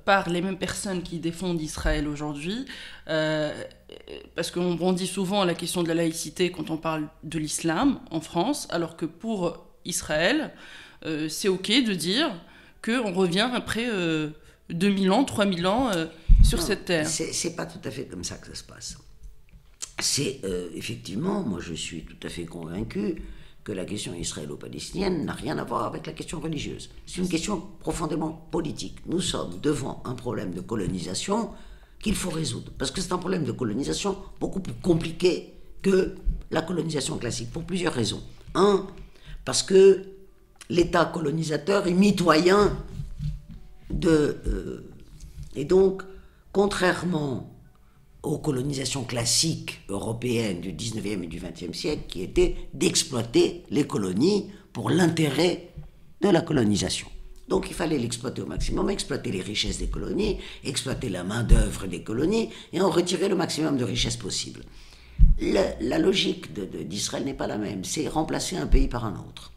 par les mêmes personnes qui défendent Israël aujourd'hui, parce qu'on brandit souvent la question de la laïcité quand on parle de l'islam en France, alors que pour Israël, c'est ok de dire qu'on revient après 2000 ans, 3000 ans sur cette terre. C'est pas tout à fait comme ça que ça se passe. C'est effectivement, moi je suis tout à fait convaincu que la question israélo-palestinienne n'a rien à voir avec la question religieuse. C'est une question profondément politique. Nous sommes devant un problème de colonisation qu'il faut résoudre. Parce que c'est un problème de colonisation beaucoup plus compliqué que la colonisation classique, pour plusieurs raisons. Un, parce que l'État colonisateur est mitoyen et donc, contrairement aux colonisations classiques européennes du 19e et du 20e siècle, qui était d'exploiter les colonies pour l'intérêt de la colonisation. Donc il fallait l'exploiter au maximum, exploiter les richesses des colonies, exploiter la main-d'œuvre des colonies et en retirer le maximum de richesses possible. La logique d'Israël n'est pas la même, c'est remplacer un pays par un autre.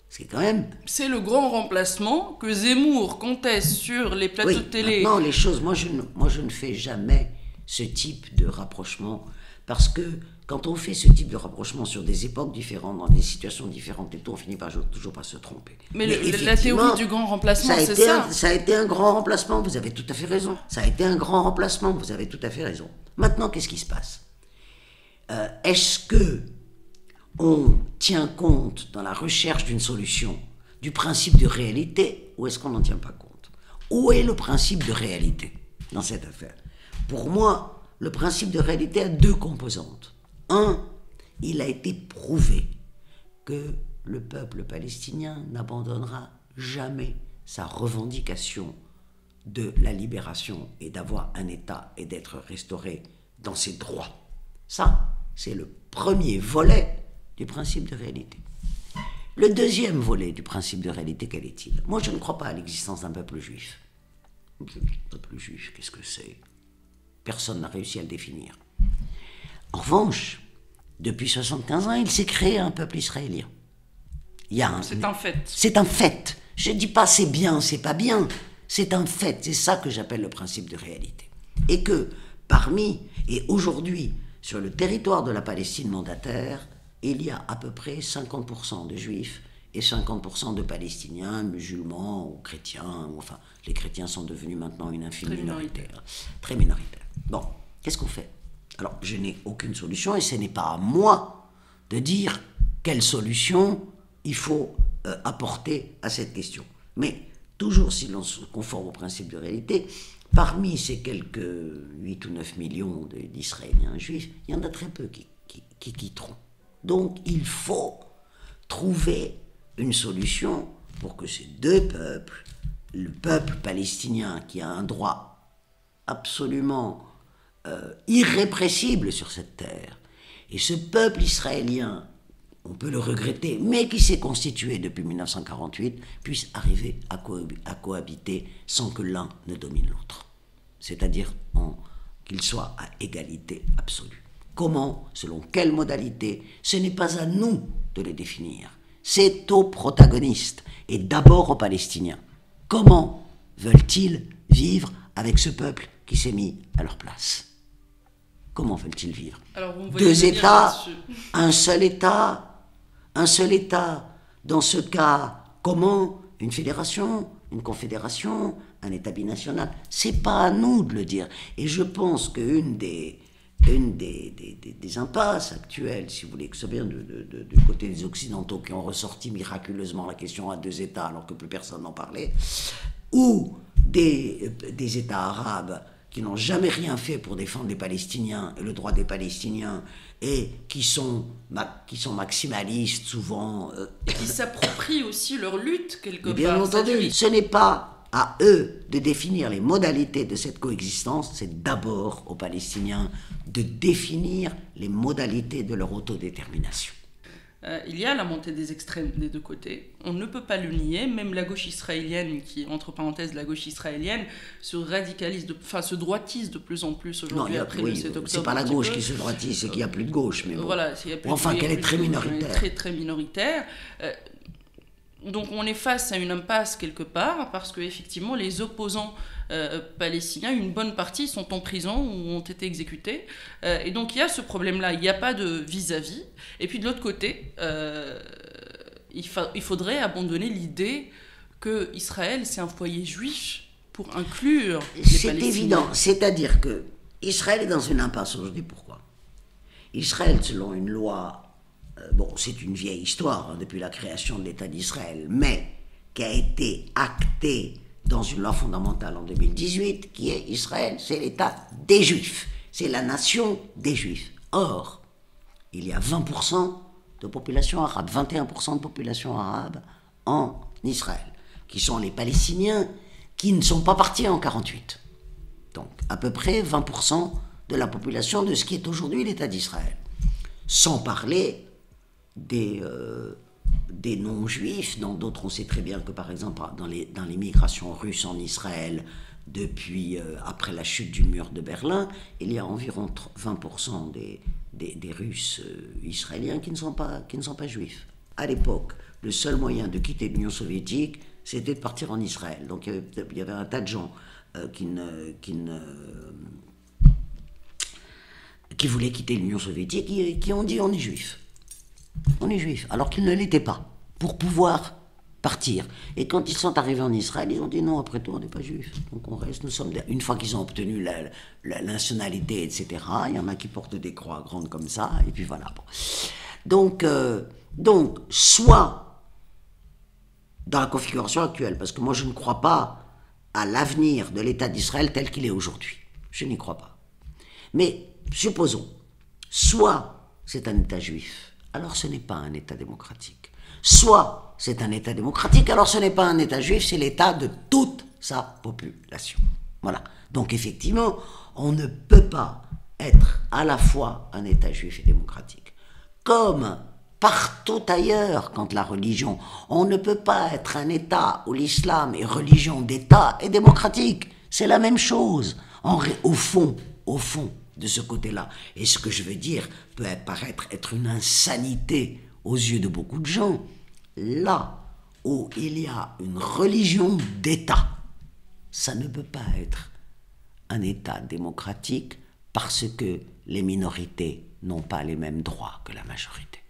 C'est le grand remplacement que Zemmour conteste sur les plateaux de télé. Non, les choses, moi je ne fais jamais ce type de rapprochement, parce que quand on fait ce type de rapprochement sur des époques différentes, dans des situations différentes et tout, on finit toujours par se tromper. Mais la théorie du grand remplacement, c'est ça. Ça a été un grand remplacement, vous avez tout à fait raison. Ça a été un grand remplacement, vous avez tout à fait raison. Maintenant, qu'est-ce qui se passe ? Est-ce que on tient compte dans la recherche d'une solution du principe de réalité, ou est-ce qu'on n'en tient pas compte ? Où est le principe de réalité dans cette affaire ? Pour moi, le principe de réalité a deux composantes. Un, il a été prouvé que le peuple palestinien n'abandonnera jamais sa revendication de la libération et d'avoir un État et d'être restauré dans ses droits. Ça, c'est le premier volet du principe de réalité. Le deuxième volet du principe de réalité, quel est-il ? Moi, je ne crois pas à l'existence d'un peuple juif. Le peuple juif, qu'est-ce que c'est ? Personne n'a réussi à le définir. En revanche, depuis 75 ans, il s'est créé un peuple israélien. C'est un fait. C'est un fait. Je ne dis pas c'est bien, c'est pas bien. C'est un fait. C'est ça que j'appelle le principe de réalité. Et que et aujourd'hui, sur le territoire de la Palestine mandataire, il y a à peu près 50% de juifs et 50% de Palestiniens, musulmans ou chrétiens. Enfin, les chrétiens sont devenus maintenant une infime minorité. Très minoritaire. Bon, qu'est-ce qu'on fait ? Alors, je n'ai aucune solution et ce n'est pas à moi de dire quelle solution il faut apporter à cette question. Mais toujours si l'on se conforme au principe de réalité, parmi ces quelques 8 ou 9 millions d'Israéliens juifs, il y en a très peu qui quitteront. Donc, il faut trouver une solution pour que ces deux peuples, le peuple palestinien qui a un droit absolument irrépressible sur cette terre, et ce peuple israélien, on peut le regretter, mais qui s'est constitué depuis 1948, puisse arriver à cohabiter sans que l'un ne domine l'autre. C'est-à-dire qu'ils soient à égalité absolue. Comment, selon quelle modalité, ce n'est pas à nous de les définir. C'est aux protagonistes, et d'abord aux Palestiniens. Comment veulent-ils vivre avec ce peuple qui s'est mis à leur place ? Comment veulent-ils vivre ? Deux États, un seul État. Dans ce cas, comment ? Une fédération, une confédération, un État binational ? C'est pas à nous de le dire. Et je pense qu'une des impasses actuelles, si vous voulez, que ce soit bien du côté des Occidentaux qui ont ressorti miraculeusement la question à deux États alors que plus personne n'en parlait, ou des États arabes qui n'ont jamais rien fait pour défendre les Palestiniens et le droit des Palestiniens, et qui sont maximalistes souvent. Qui s'approprient aussi leur lutte quelque part. Bien entendu, ce n'est pas à eux de définir les modalités de cette coexistence, c'est d'abord aux Palestiniens de définir les modalités de leur autodétermination. Il y a la montée des extrêmes des deux côtés. On ne peut pas le nier. Même la gauche israélienne, qui, entre parenthèses, la gauche israélienne, se radicalise, se droitise de plus en plus aujourd'hui après le 7 octobre. C'est pas la gauche qui se droitise, c'est qu'il n'y a plus de gauche. Mais bon. Voilà, qu'elle est très minoritaire. Très, très minoritaire. Donc on est face à une impasse quelque part, parce qu'effectivement, les opposants palestiniens, une bonne partie sont en prison ou ont été exécutés. Et donc il y a ce problème-là, il n'y a pas de vis-à-vis. Et puis de l'autre côté, il faudrait abandonner l'idée que Israël, c'est un foyer juif pour inclure les Palestiniens. C'est évident, c'est-à-dire que Israël est dans une impasse aujourd'hui. Pourquoi ? Israël, selon une loi, c'est une vieille histoire depuis la création de l'État d'Israël, mais qui a été actée dans une loi fondamentale en 2018, qui est Israël, c'est l'État des Juifs, c'est la nation des Juifs. Or, il y a 20% de population arabe, 21% de population arabe en Israël, qui sont les Palestiniens qui ne sont pas partis en 48. Donc, à peu près 20% de la population de ce qui est aujourd'hui l'État d'Israël. Sans parler des non-juifs, dont d'autres on sait très bien que par exemple dans les migrations russes en Israël, depuis après la chute du mur de Berlin, il y a environ 20% des Russes israéliens qui ne sont pas juifs. À l'époque, le seul moyen de quitter l'Union soviétique, c'était de partir en Israël. Donc il y avait un tas de gens qui voulaient quitter l'Union soviétique et qui ont dit on est juif. On est juif, alors qu'ils ne l'étaient pas, pour pouvoir partir. Et quand ils sont arrivés en Israël, ils ont dit non, après tout, on n'est pas juifs. Donc on reste, nous sommes... Une fois qu'ils ont obtenu la nationalité, etc., il y en a qui portent des croix grandes comme ça, et puis voilà. Bon. Donc, soit dans la configuration actuelle, parce que moi je ne crois pas à l'avenir de l'État d'Israël tel qu'il est aujourd'hui. Je n'y crois pas. Mais supposons, soit c'est un État juif, alors ce n'est pas un État démocratique. Soit c'est un État démocratique, alors ce n'est pas un État juif, c'est l'État de toute sa population. Voilà. Donc effectivement, on ne peut pas être à la fois un État juif et démocratique. Comme partout ailleurs, quand la religion, on ne peut pas être un État où l'islam est religion d'État et démocratique. C'est la même chose, au fond de ce côté-là. Et ce que je veux dire peut paraître être une insanité aux yeux de beaucoup de gens. Là où il y a une religion d'État, ça ne peut pas être un État démocratique parce que les minorités n'ont pas les mêmes droits que la majorité.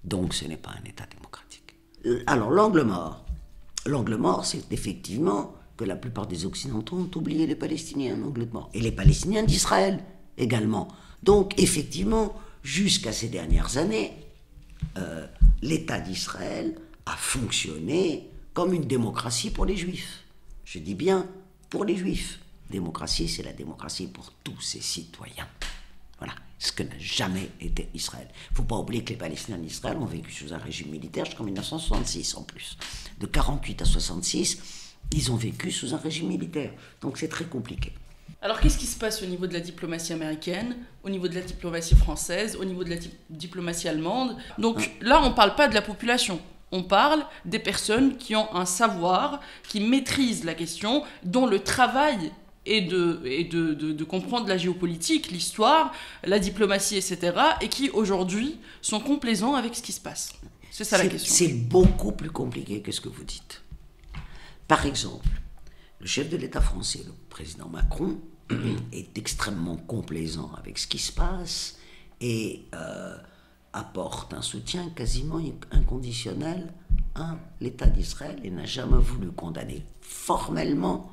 Donc ce n'est pas un État démocratique. Alors l'angle mort, c'est effectivement que la plupart des Occidentaux ont oublié les Palestiniens, l'angle mort. Et les Palestiniens d'Israël également. Donc effectivement, jusqu'à ces dernières années, l'État d'Israël a fonctionné comme une démocratie pour les Juifs. Je dis bien pour les Juifs. Démocratie, c'est la démocratie pour tous ses citoyens. Voilà, ce que n'a jamais été Israël. Il ne faut pas oublier que les Palestiniens d'Israël ont vécu sous un régime militaire jusqu'en 1966 en plus. De 48 à 66, ils ont vécu sous un régime militaire. Donc c'est très compliqué. Alors qu'est-ce qui se passe au niveau de la diplomatie américaine, au niveau de la diplomatie française, au niveau de la diplomatie allemande? Donc là, on ne parle pas de la population. On parle des personnes qui ont un savoir, qui maîtrisent la question, dont le travail est de comprendre la géopolitique, l'histoire, la diplomatie, etc., et qui, aujourd'hui, sont complaisants avec ce qui se passe. C'est ça la question. C'est beaucoup plus compliqué que ce que vous dites. Par exemple, le chef de l'État français, le président Macron, est extrêmement complaisant avec ce qui se passe et apporte un soutien quasiment inconditionnel à l'État d'Israël et n'a jamais voulu condamner formellement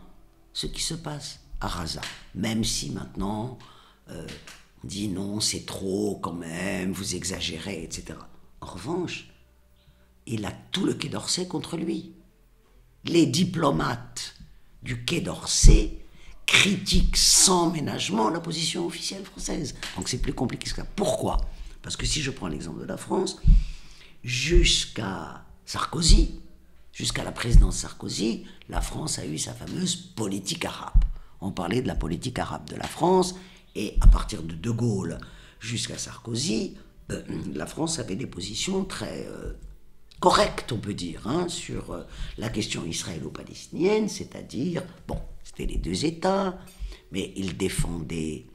ce qui se passe à Gaza. Même si maintenant on dit non, c'est trop quand même, vous exagérez, etc. En revanche, il a tout le Quai d'Orsay contre lui. Les diplomates du Quai d'Orsay critiquent sans ménagement la position officielle française. Donc c'est plus compliqué que ça. Pourquoi ? Parce que si je prends l'exemple de la France, jusqu'à Sarkozy, jusqu'à la présidence Sarkozy, la France a eu sa fameuse politique arabe. On parlait de la politique arabe de la France, et à partir de De Gaulle jusqu'à Sarkozy, la France avait des positions très correctes, on peut dire, sur la question israélo-palestinienne, c'est-à-dire, bon, c'était les deux États, mais ils défendaient,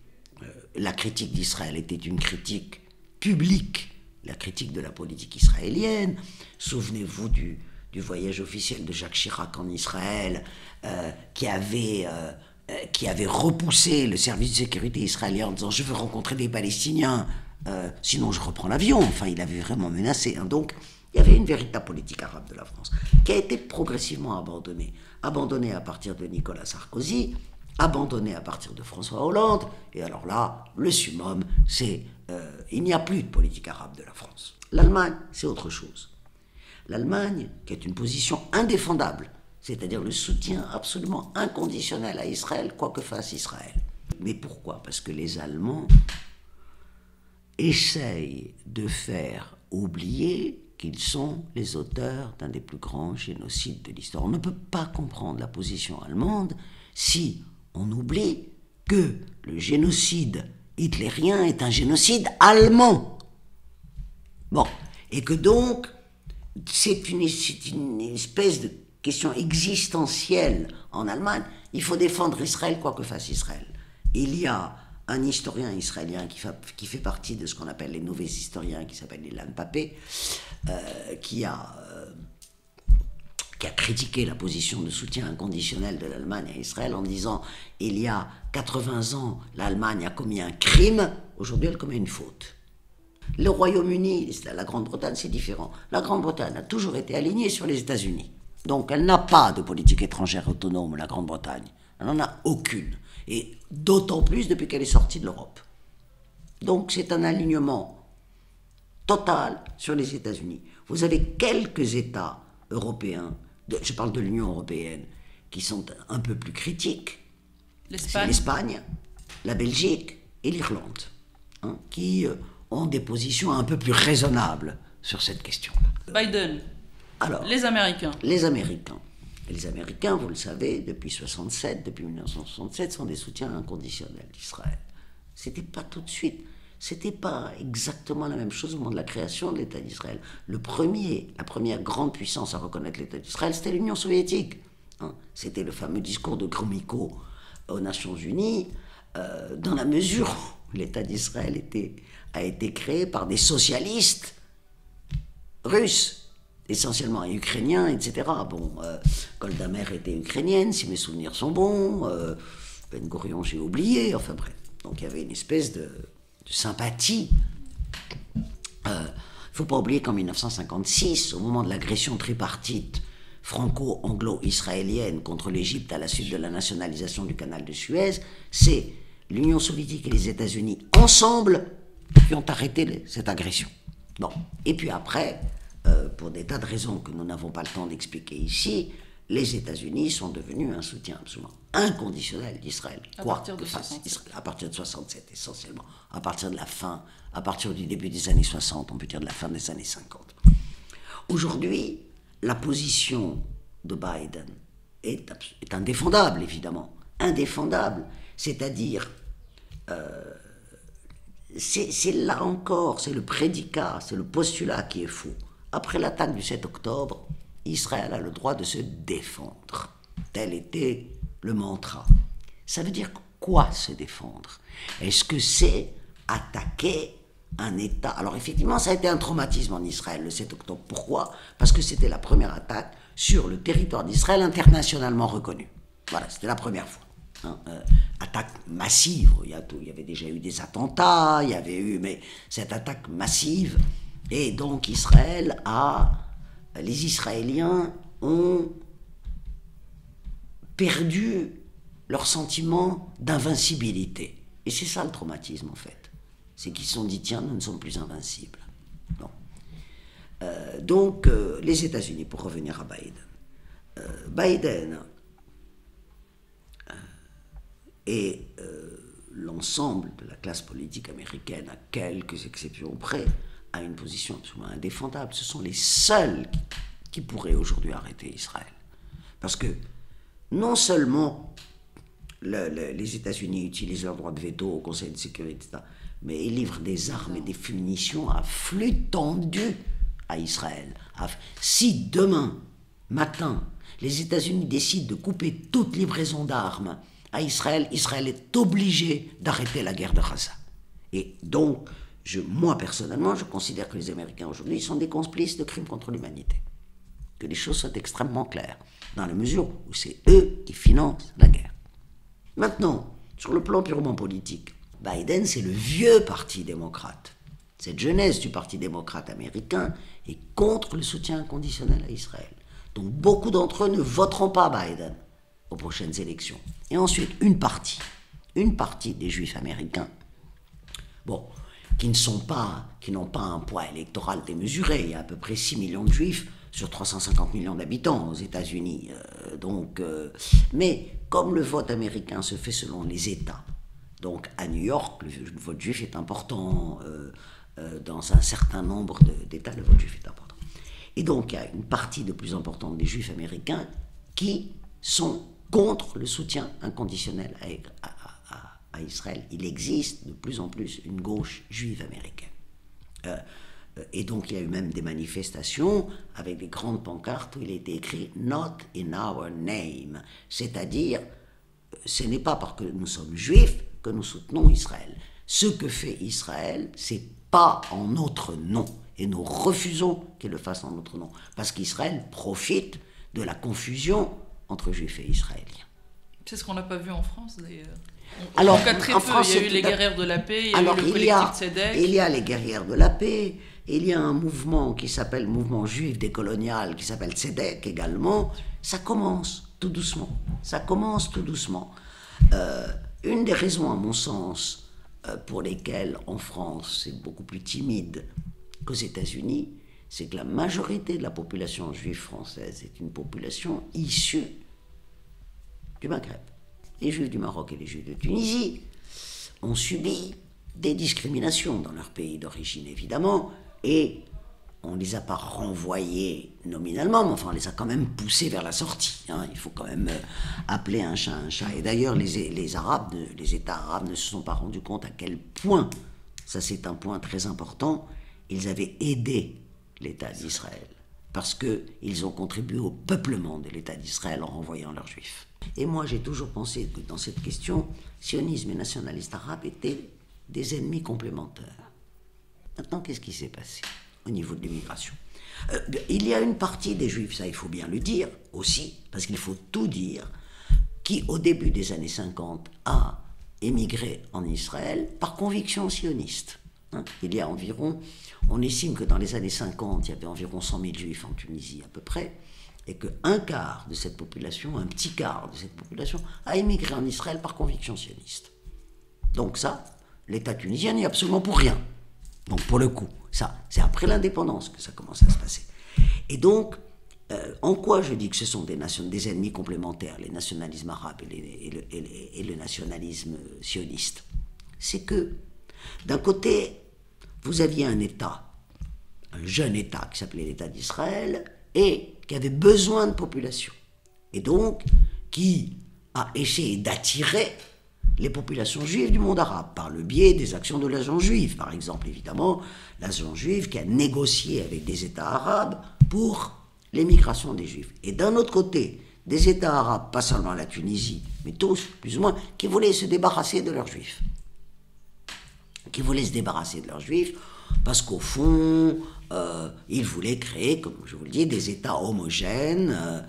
la critique d'Israël était une critique publique, la critique de la politique israélienne. Souvenez-vous du voyage officiel de Jacques Chirac en Israël, qui avait repoussé le service de sécurité israélien en disant « je veux rencontrer des Palestiniens, sinon je reprends l'avion ». Enfin, il avait vraiment menacé. Donc, il y avait une véritable politique arabe de la France, qui a été progressivement abandonnée. Abandonnée à partir de Nicolas Sarkozy, abandonnée à partir de François Hollande, et alors là, le summum, c'est il n'y a plus de politique arabe de la France. L'Allemagne, c'est autre chose. L'Allemagne, qui est une position indéfendable, c'est-à-dire le soutien absolument inconditionnel à Israël, quoi que fasse Israël. Mais pourquoi ? Parce que les Allemands essayent de faire oublier qu'ils sont les auteurs d'un des plus grands génocides de l'histoire. On ne peut pas comprendre la position allemande si on oublie que le génocide hitlérien est un génocide allemand. Bon, et que donc, c'est une espèce de question existentielle en Allemagne. Il faut défendre Israël quoi que fasse Israël. Il y a un historien israélien qui fait partie de ce qu'on appelle les nouveaux historiens, qui s'appelle Ilan Pappé, qui a critiqué la position de soutien inconditionnel de l'Allemagne à Israël en disant « Il y a 80 ans, l'Allemagne a commis un crime, aujourd'hui elle commet une faute ». Le Royaume-Uni, la Grande-Bretagne, c'est différent. La Grande-Bretagne a toujours été alignée sur les États-Unis. Donc elle n'a pas de politique étrangère autonome, la Grande-Bretagne. Elle n'en a aucune. Et d'autant plus depuis qu'elle est sortie de l'Europe. Donc c'est un alignement total sur les États-Unis. Vous avez quelques États européens, je parle de l'Union européenne, qui sont un peu plus critiques. C'est l'Espagne, la Belgique et l'Irlande, hein, qui ont des positions un peu plus raisonnables sur cette question-là. Biden. Alors, les Américains. Les Américains. Et les Américains, vous le savez, depuis 1967, sont des soutiens inconditionnels d'Israël. C'était pas tout de suite. C'était pas exactement la même chose au moment de la création de l'État d'Israël. La première grande puissance à reconnaître l'État d'Israël, c'était l'Union soviétique. Hein. C'était le fameux discours de Gromyko aux Nations Unies, dans la mesure où l'État d'Israël a été créé par des socialistes russes, essentiellement ukrainiens, etc. Bon, Golda Meir était ukrainienne, si mes souvenirs sont bons, Ben Gurion, j'ai oublié, enfin bref. Donc il y avait une espèce de sympathie. Il ne faut pas oublier qu'en 1956, au moment de l'agression tripartite franco-anglo-israélienne contre l'Égypte à la suite de la nationalisation du canal de Suez, c'est l'Union soviétique et les États-Unis ensemble qui ont arrêté cette agression. Bon. Et puis après, pour des tas de raisons que nous n'avons pas le temps d'expliquer ici, les États-Unis sont devenus un soutien absolument inconditionnel d'Israël. À partir de 67. À partir de 67, essentiellement. À partir du début des années 60, on peut dire de la fin des années 50. Aujourd'hui, la position de Biden est indéfendable, évidemment. Indéfendable. C'est-à-dire, c'est là encore, c'est le prédicat, c'est le postulat qui est faux. Après l'attaque du 7 octobre, Israël a le droit de se défendre. Tel était le mantra. Ça veut dire quoi, se défendre? Est-ce que c'est attaquer un État? Alors effectivement, ça a été un traumatisme en Israël, le 7 octobre. Pourquoi? Parce que c'était la première attaque sur le territoire d'Israël internationalement reconnu. Voilà, c'était la première fois. Hein, attaque massive. Il y avait déjà eu des attentats, mais cette attaque massive. Et donc les Israéliens ont perdu leur sentiment d'invincibilité. Et c'est ça le traumatisme en fait. C'est qu'ils se sont dit, tiens, nous ne sommes plus invincibles. Bon. Donc, les États-Unis, pour revenir à Biden. Biden et l'ensemble de la classe politique américaine, à quelques exceptions près, a une position absolument indéfendable. Ce sont les seuls qui pourraient aujourd'hui arrêter Israël. Parce que non seulement les États-Unis utilisent leur droit de veto au Conseil de sécurité, etc., mais ils livrent des armes et des munitions à flux tendu à Israël. Si demain matin, les États-Unis décident de couper toute livraison d'armes à Israël, Israël est obligé d'arrêter la guerre de Gaza. Et donc, moi personnellement, je considère que les Américains aujourd'hui sont des complices de crimes contre l'humanité. Que les choses soient extrêmement claires, dans la mesure où c'est eux qui financent la guerre. Maintenant, sur le plan purement politique, Biden, c'est le vieux parti démocrate. Cette jeunesse du parti démocrate américain est contre le soutien inconditionnel à Israël. Donc beaucoup d'entre eux ne voteront pas Biden aux prochaines élections. Et ensuite, une partie des juifs américains, qui n'ont pas un poids électoral démesuré. Il y a à peu près 6 millions de juifs sur 350 millions d'habitants aux États-Unis. Mais comme le vote américain se fait selon les États, donc à New York, le vote juif est important, dans un certain nombre d'États, le vote juif est important. Et donc il y a une partie de plus importante des juifs américains qui sont contre le soutien inconditionnel à à Israël, il existe de plus en plus une gauche juive américaine. Et donc il y a eu même des manifestations avec des grandes pancartes où il était écrit « Not in our name », c'est-à-dire ce n'est pas parce que nous sommes juifs que nous soutenons Israël. Ce que fait Israël, c'est pas en notre nom, et nous refusons qu'il le fasse en notre nom, parce qu'Israël profite de la confusion entre juifs et israéliens. C'est ce qu'on n'a pas vu en France d'ailleurs. Alors, en France, il y a eu les guerrières de la paix, il y a eu le collectif Tzedek. Il y a les guerrières de la paix, il y a un mouvement qui s'appelle le mouvement juif décolonial, qui s'appelle Tzedek également. Ça commence tout doucement. Ça commence tout doucement. Une des raisons, à mon sens, pour lesquelles en France c'est beaucoup plus timide qu'aux États-Unis, c'est que la majorité de la population juive française est une population issue du Maghreb. Les Juifs du Maroc et les Juifs de Tunisie ont subi des discriminations dans leur pays d'origine, évidemment, et on ne les a pas renvoyés nominalement, mais enfin, on les a quand même poussés vers la sortie. Hein. Il faut quand même appeler un chat un chat. Et d'ailleurs, les États arabes ne se sont pas rendus compte à quel point, ça c'est un point très important, ils avaient aidé l'État d'Israël, parce qu'ils ont contribué au peuplement de l'État d'Israël en renvoyant leurs Juifs. Et moi, j'ai toujours pensé que dans cette question, sionisme et nationalistes arabes étaient des ennemis complémentaires. Maintenant, qu'est-ce qui s'est passé au niveau de l'immigration? Il y a une partie des Juifs, ça il faut bien le dire aussi, parce qu'il faut tout dire, qui au début des années 50 a émigré en Israël par conviction sioniste. Il y a environ, on estime que dans les années 50, il y avait environ 100 000 Juifs en Tunisie à peu près, et qu'un quart de cette population, un petit quart de cette population, a émigré en Israël par conviction sioniste. Donc ça, l'État tunisien n'y est absolument pour rien. Donc pour le coup, ça, c'est après l'indépendance que ça commence à se passer. Et donc, en quoi je dis que ce sont des ennemis complémentaires, les nationalismes arabes et le nationalisme sioniste? C'est que, d'un côté, vous aviez un État, un jeune État qui s'appelait l'État d'Israël, et qui avait besoin de population, et donc qui a essayé d'attirer les populations juives du monde arabe, par le biais des actions de l'agence juive, par exemple, évidemment, l'agence juive qui a négocié avec des États arabes pour l'émigration des Juifs. Et d'un autre côté, des États arabes, pas seulement la Tunisie, mais tous, plus ou moins, qui voulaient se débarrasser de leurs Juifs. Qui voulaient se débarrasser de leurs Juifs, parce qu'au fond, ils voulaient créer, comme je vous le dis, des États homogènes.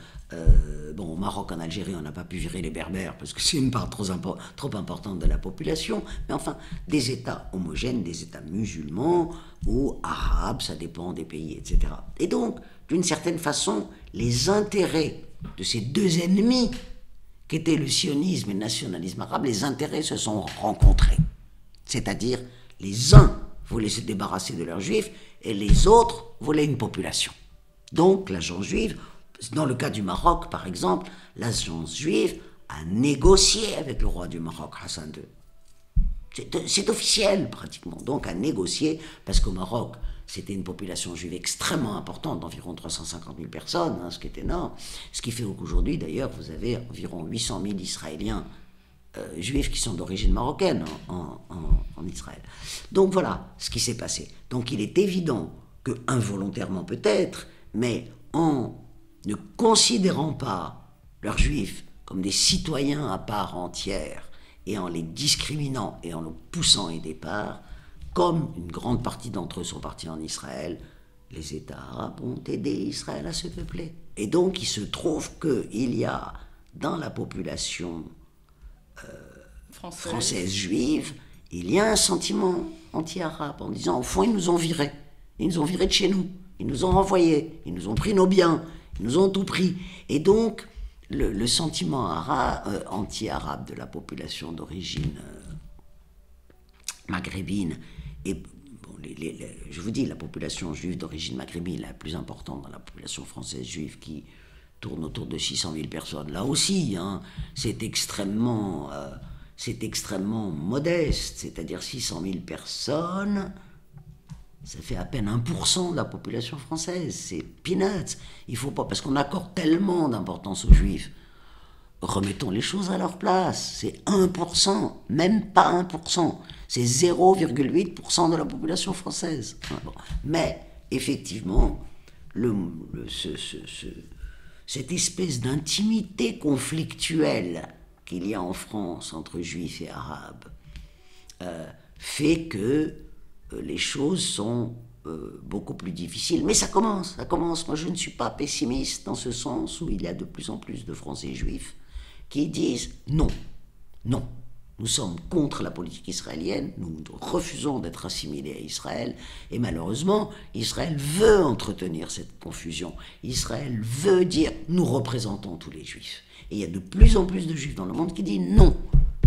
Bon, au Maroc, en Algérie, on n'a pas pu virer les Berbères parce que c'est une part trop importante de la population, mais enfin, des États homogènes, des États musulmans ou arabes, ça dépend des pays, etc. Et donc, d'une certaine façon, les intérêts de ces deux ennemis, qu'étaient le sionisme et le nationalisme arabe, les intérêts se sont rencontrés. C'est-à-dire, les uns voulaient se débarrasser de leurs Juifs et les autres voulaient une population. Donc, l'agence juive, dans le cas du Maroc, par exemple, l'agence juive a négocié avec le roi du Maroc, Hassan II. C'est officiel, pratiquement. Donc, a négocié, parce qu'au Maroc, c'était une population juive extrêmement importante, d'environ 350 000 personnes, hein, ce qui est énorme. Ce qui fait qu'aujourd'hui, d'ailleurs, vous avez environ 800 000 Israéliens juifs qui sont d'origine marocaine en Israël. Donc, voilà ce qui s'est passé. Donc, il est évident que, involontairement peut-être, mais en ne considérant pas leurs juifs comme des citoyens à part entière et en les discriminant et en les poussant au départ, comme une grande partie d'entre eux sont partis en Israël, les États arabes ont aidé Israël à se peupler. Et donc il se trouve qu'il y a dans la population française juive, il y a un sentiment anti-arabe en disant au fond ils nous ont virés. Ils nous ont virés de chez nous, ils nous ont renvoyés, ils nous ont pris nos biens, ils nous ont tout pris. Et donc, le sentiment anti-arabe de la population d'origine maghrébine, et bon, je vous dis, la population juive d'origine maghrébine la plus importante dans la population française juive qui tourne autour de 600 000 personnes, là aussi, hein, c'est extrêmement modeste, c'est-à-dire 600 000 personnes... Ça fait à peine 1% de la population française, c'est peanuts. Il faut pas, parce qu'on accorde tellement d'importance aux Juifs remettons les choses à leur place. C'est 1%, même pas 1%. C'est 0,8% de la population française. Bon. Mais, effectivement, cette espèce d'intimité conflictuelle qu'il y a en France entre juifs et arabes fait que les choses sont beaucoup plus difficiles. Mais ça commence. Moi, je ne suis pas pessimiste dans ce sens où il y a de plus en plus de Français juifs qui disent non. Nous sommes contre la politique israélienne, nous refusons d'être assimilés à Israël, et malheureusement, Israël veut entretenir cette confusion. Israël veut dire, nous représentons tous les juifs. Et il y a de plus en plus de juifs dans le monde qui disent non,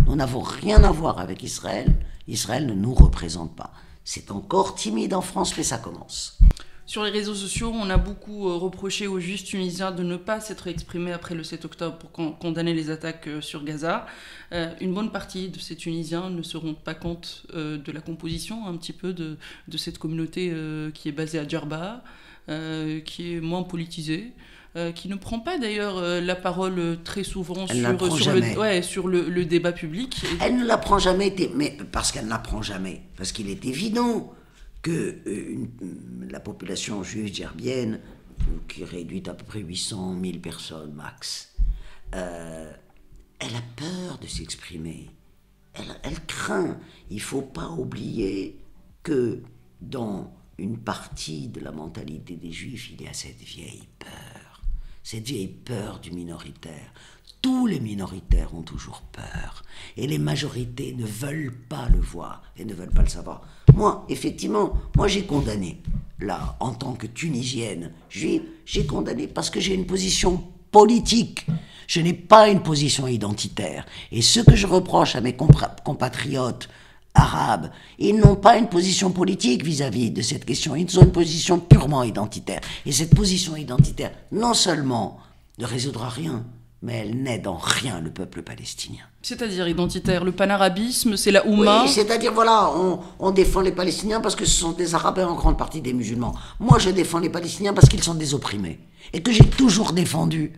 nous n'avons rien à voir avec Israël, Israël ne nous représente pas. C'est encore timide en France, mais ça commence. Sur les réseaux sociaux, on a beaucoup reproché aux juifs tunisiens de ne pas s'être exprimés après le 7 octobre pour condamner les attaques sur Gaza. Une bonne partie de ces Tunisiens ne se rendent pas compte de la composition un petit peu de cette communauté qui est basée à Djerba, qui est moins politisée, qui ne prend pas d'ailleurs la parole très souvent sur le débat public. Elle ne la prend jamais, mais parce qu'elle ne la prend jamais. Parce qu'il est évident que la population juive djerbienne, qui est réduite à peu près 800 000 personnes max, elle a peur de s'exprimer. Elle craint. Il ne faut pas oublier que dans une partie de la mentalité des juifs, il y a cette vieille peur du minoritaire. Tous les minoritaires ont toujours peur. Et les majorités ne veulent pas le voir et ne veulent pas le savoir. Moi, effectivement, j'ai condamné. Là, en tant que Tunisienne juive, j'ai condamné parce que j'ai une position politique. Je n'ai pas une position identitaire. Et ce que je reproche à mes compatriotes arabes, ils n'ont pas une position politique vis-à-vis de cette question. Ils ont une position purement identitaire. Et cette position identitaire, non seulement ne résoudra rien, mais elle n'aide en rien le peuple palestinien. C'est-à-dire identitaire, le panarabisme, c'est la Oumma. Oui, c'est-à-dire, voilà, on défend les Palestiniens parce que ce sont des Arabes et en grande partie des musulmans. Moi, je défends les Palestiniens parce qu'ils sont des opprimés. Et que j'ai toujours défendu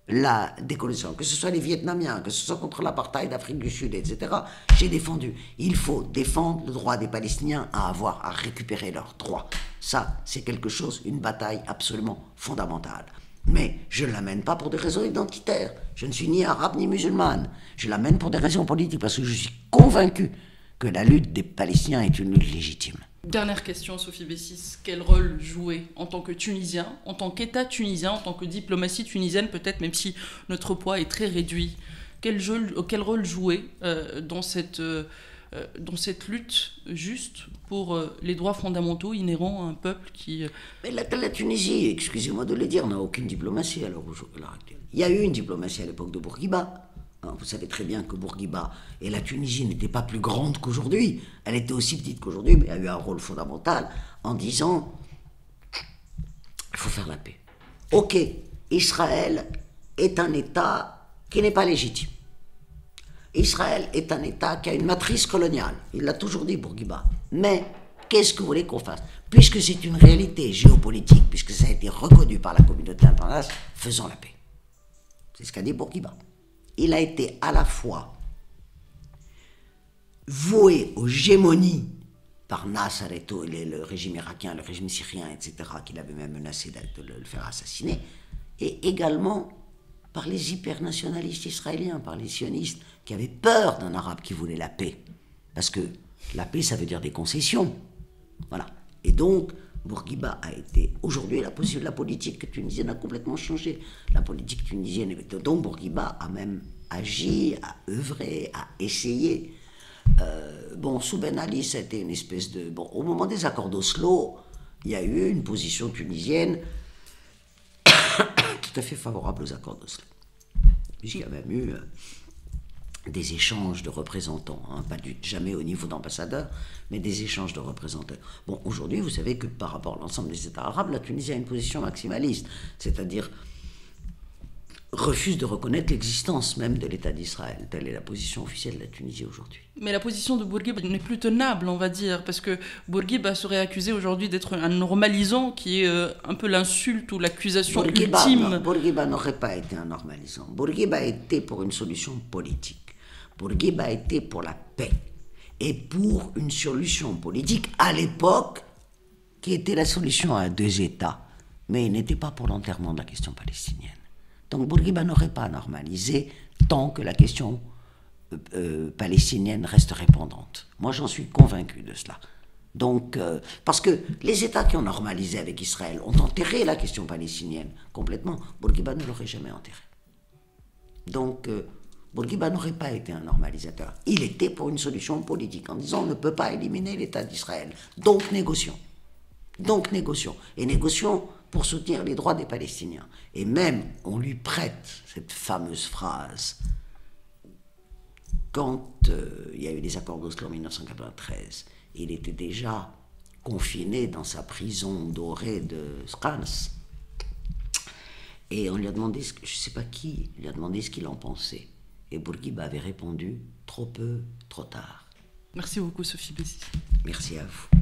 la décolonisation, que ce soit les Vietnamiens, que ce soit contre l'apartheid d'Afrique du Sud, etc. J'ai défendu. Il faut défendre le droit des Palestiniens à récupérer leurs droits. Ça, c'est quelque chose, une bataille absolument fondamentale. Mais je ne l'amène pas pour des raisons identitaires. Je ne suis ni arabe ni musulmane. Je l'amène pour des raisons politiques parce que je suis convaincu que la lutte des Palestiniens est une lutte légitime. Dernière question, Sophie Bessis. Quel rôle jouer en tant que Tunisien, en tant qu'État tunisien, en tant que diplomatie tunisienne, peut-être même si notre poids est très réduit? Quel rôle jouer dans cette lutte juste pour les droits fondamentaux inhérents à un peuple qui... Mais la Tunisie, excusez-moi de le dire, n'a aucune diplomatie à l'heure actuelle. Il y a eu une diplomatie à l'époque de Bourguiba. Vous savez très bien que Bourguiba et la Tunisie n'étaient pas plus grandes qu'aujourd'hui. Elle était aussi petite qu'aujourd'hui, mais elle a eu un rôle fondamental en disant il faut faire la paix. Ok, Israël est un État qui n'est pas légitime. Israël est un État qui a une matrice coloniale. Il l'a toujours dit, Bourguiba. Mais qu'est-ce que vous voulez qu'on fasse? Puisque c'est une réalité géopolitique, puisque ça a été reconnu par la communauté internationale, faisons la paix. C'est ce qu'a dit Bourguiba. Il a été à la fois voué aux gémonies par Nasser et le régime irakien, le régime syrien, etc., qu'il avait même menacé de le faire assassiner, et également par les hypernationalistes israéliens, par les sionistes, qui avaient peur d'un arabe qui voulait la paix. Parce que la paix, ça veut dire des concessions. Voilà. Et donc, Bourguiba a été... Aujourd'hui, la politique tunisienne a complètement changé. La politique tunisienne... Donc, Bourguiba a même agi, a œuvré, a essayé. Sous Ben Ali, c'était une espèce de... au moment des accords d'Oslo, il y a eu une position tunisienne tout à fait favorable aux accords d'Oslo. Puisqu'il y a même eu des échanges de représentants, jamais au niveau d'ambassadeurs, mais des échanges de représentants. Aujourd'hui, vous savez que par rapport à l'ensemble des États arabes, la Tunisie a une position maximaliste, c'est-à-dire refuse de reconnaître l'existence même de l'État d'Israël. Telle est la position officielle de la Tunisie aujourd'hui. Mais la position de Bourguiba n'est plus tenable, on va dire, parce que Bourguiba serait accusé aujourd'hui d'être un normalisant, qui est un peu l'insulte ou l'accusation ultime. Bourguiba n'aurait pas été un normalisant. Bourguiba a été pour une solution politique. Bourguiba a été pour la paix et pour une solution politique à l'époque qui était la solution à 2 États, mais il n'était pas pour l'enterrement de la question palestinienne. Donc Bourguiba n'aurait pas normalisé tant que la question palestinienne resterait pendante. Moi, j'en suis convaincu de cela. Donc, parce que les États qui ont normalisé avec Israël ont enterré la question palestinienne complètement. Bourguiba ne l'aurait jamais enterrée. Donc, Bourguiba n'aurait pas été un normalisateur. Il était pour une solution politique en disant on ne peut pas éliminer l'État d'Israël. Donc, négocions. Et négocions pour soutenir les droits des Palestiniens. Et même, on lui prête cette fameuse phrase quand il y a eu les accords d'Oslo en 1993. Il était déjà confiné dans sa prison dorée de Skans. Et on lui a demandé, je ne sais pas qui, lui a demandé ce qu'il en pensait. Et Bourguiba avait répondu, trop peu, trop tard. Merci beaucoup, Sophie Bessis. Merci à vous.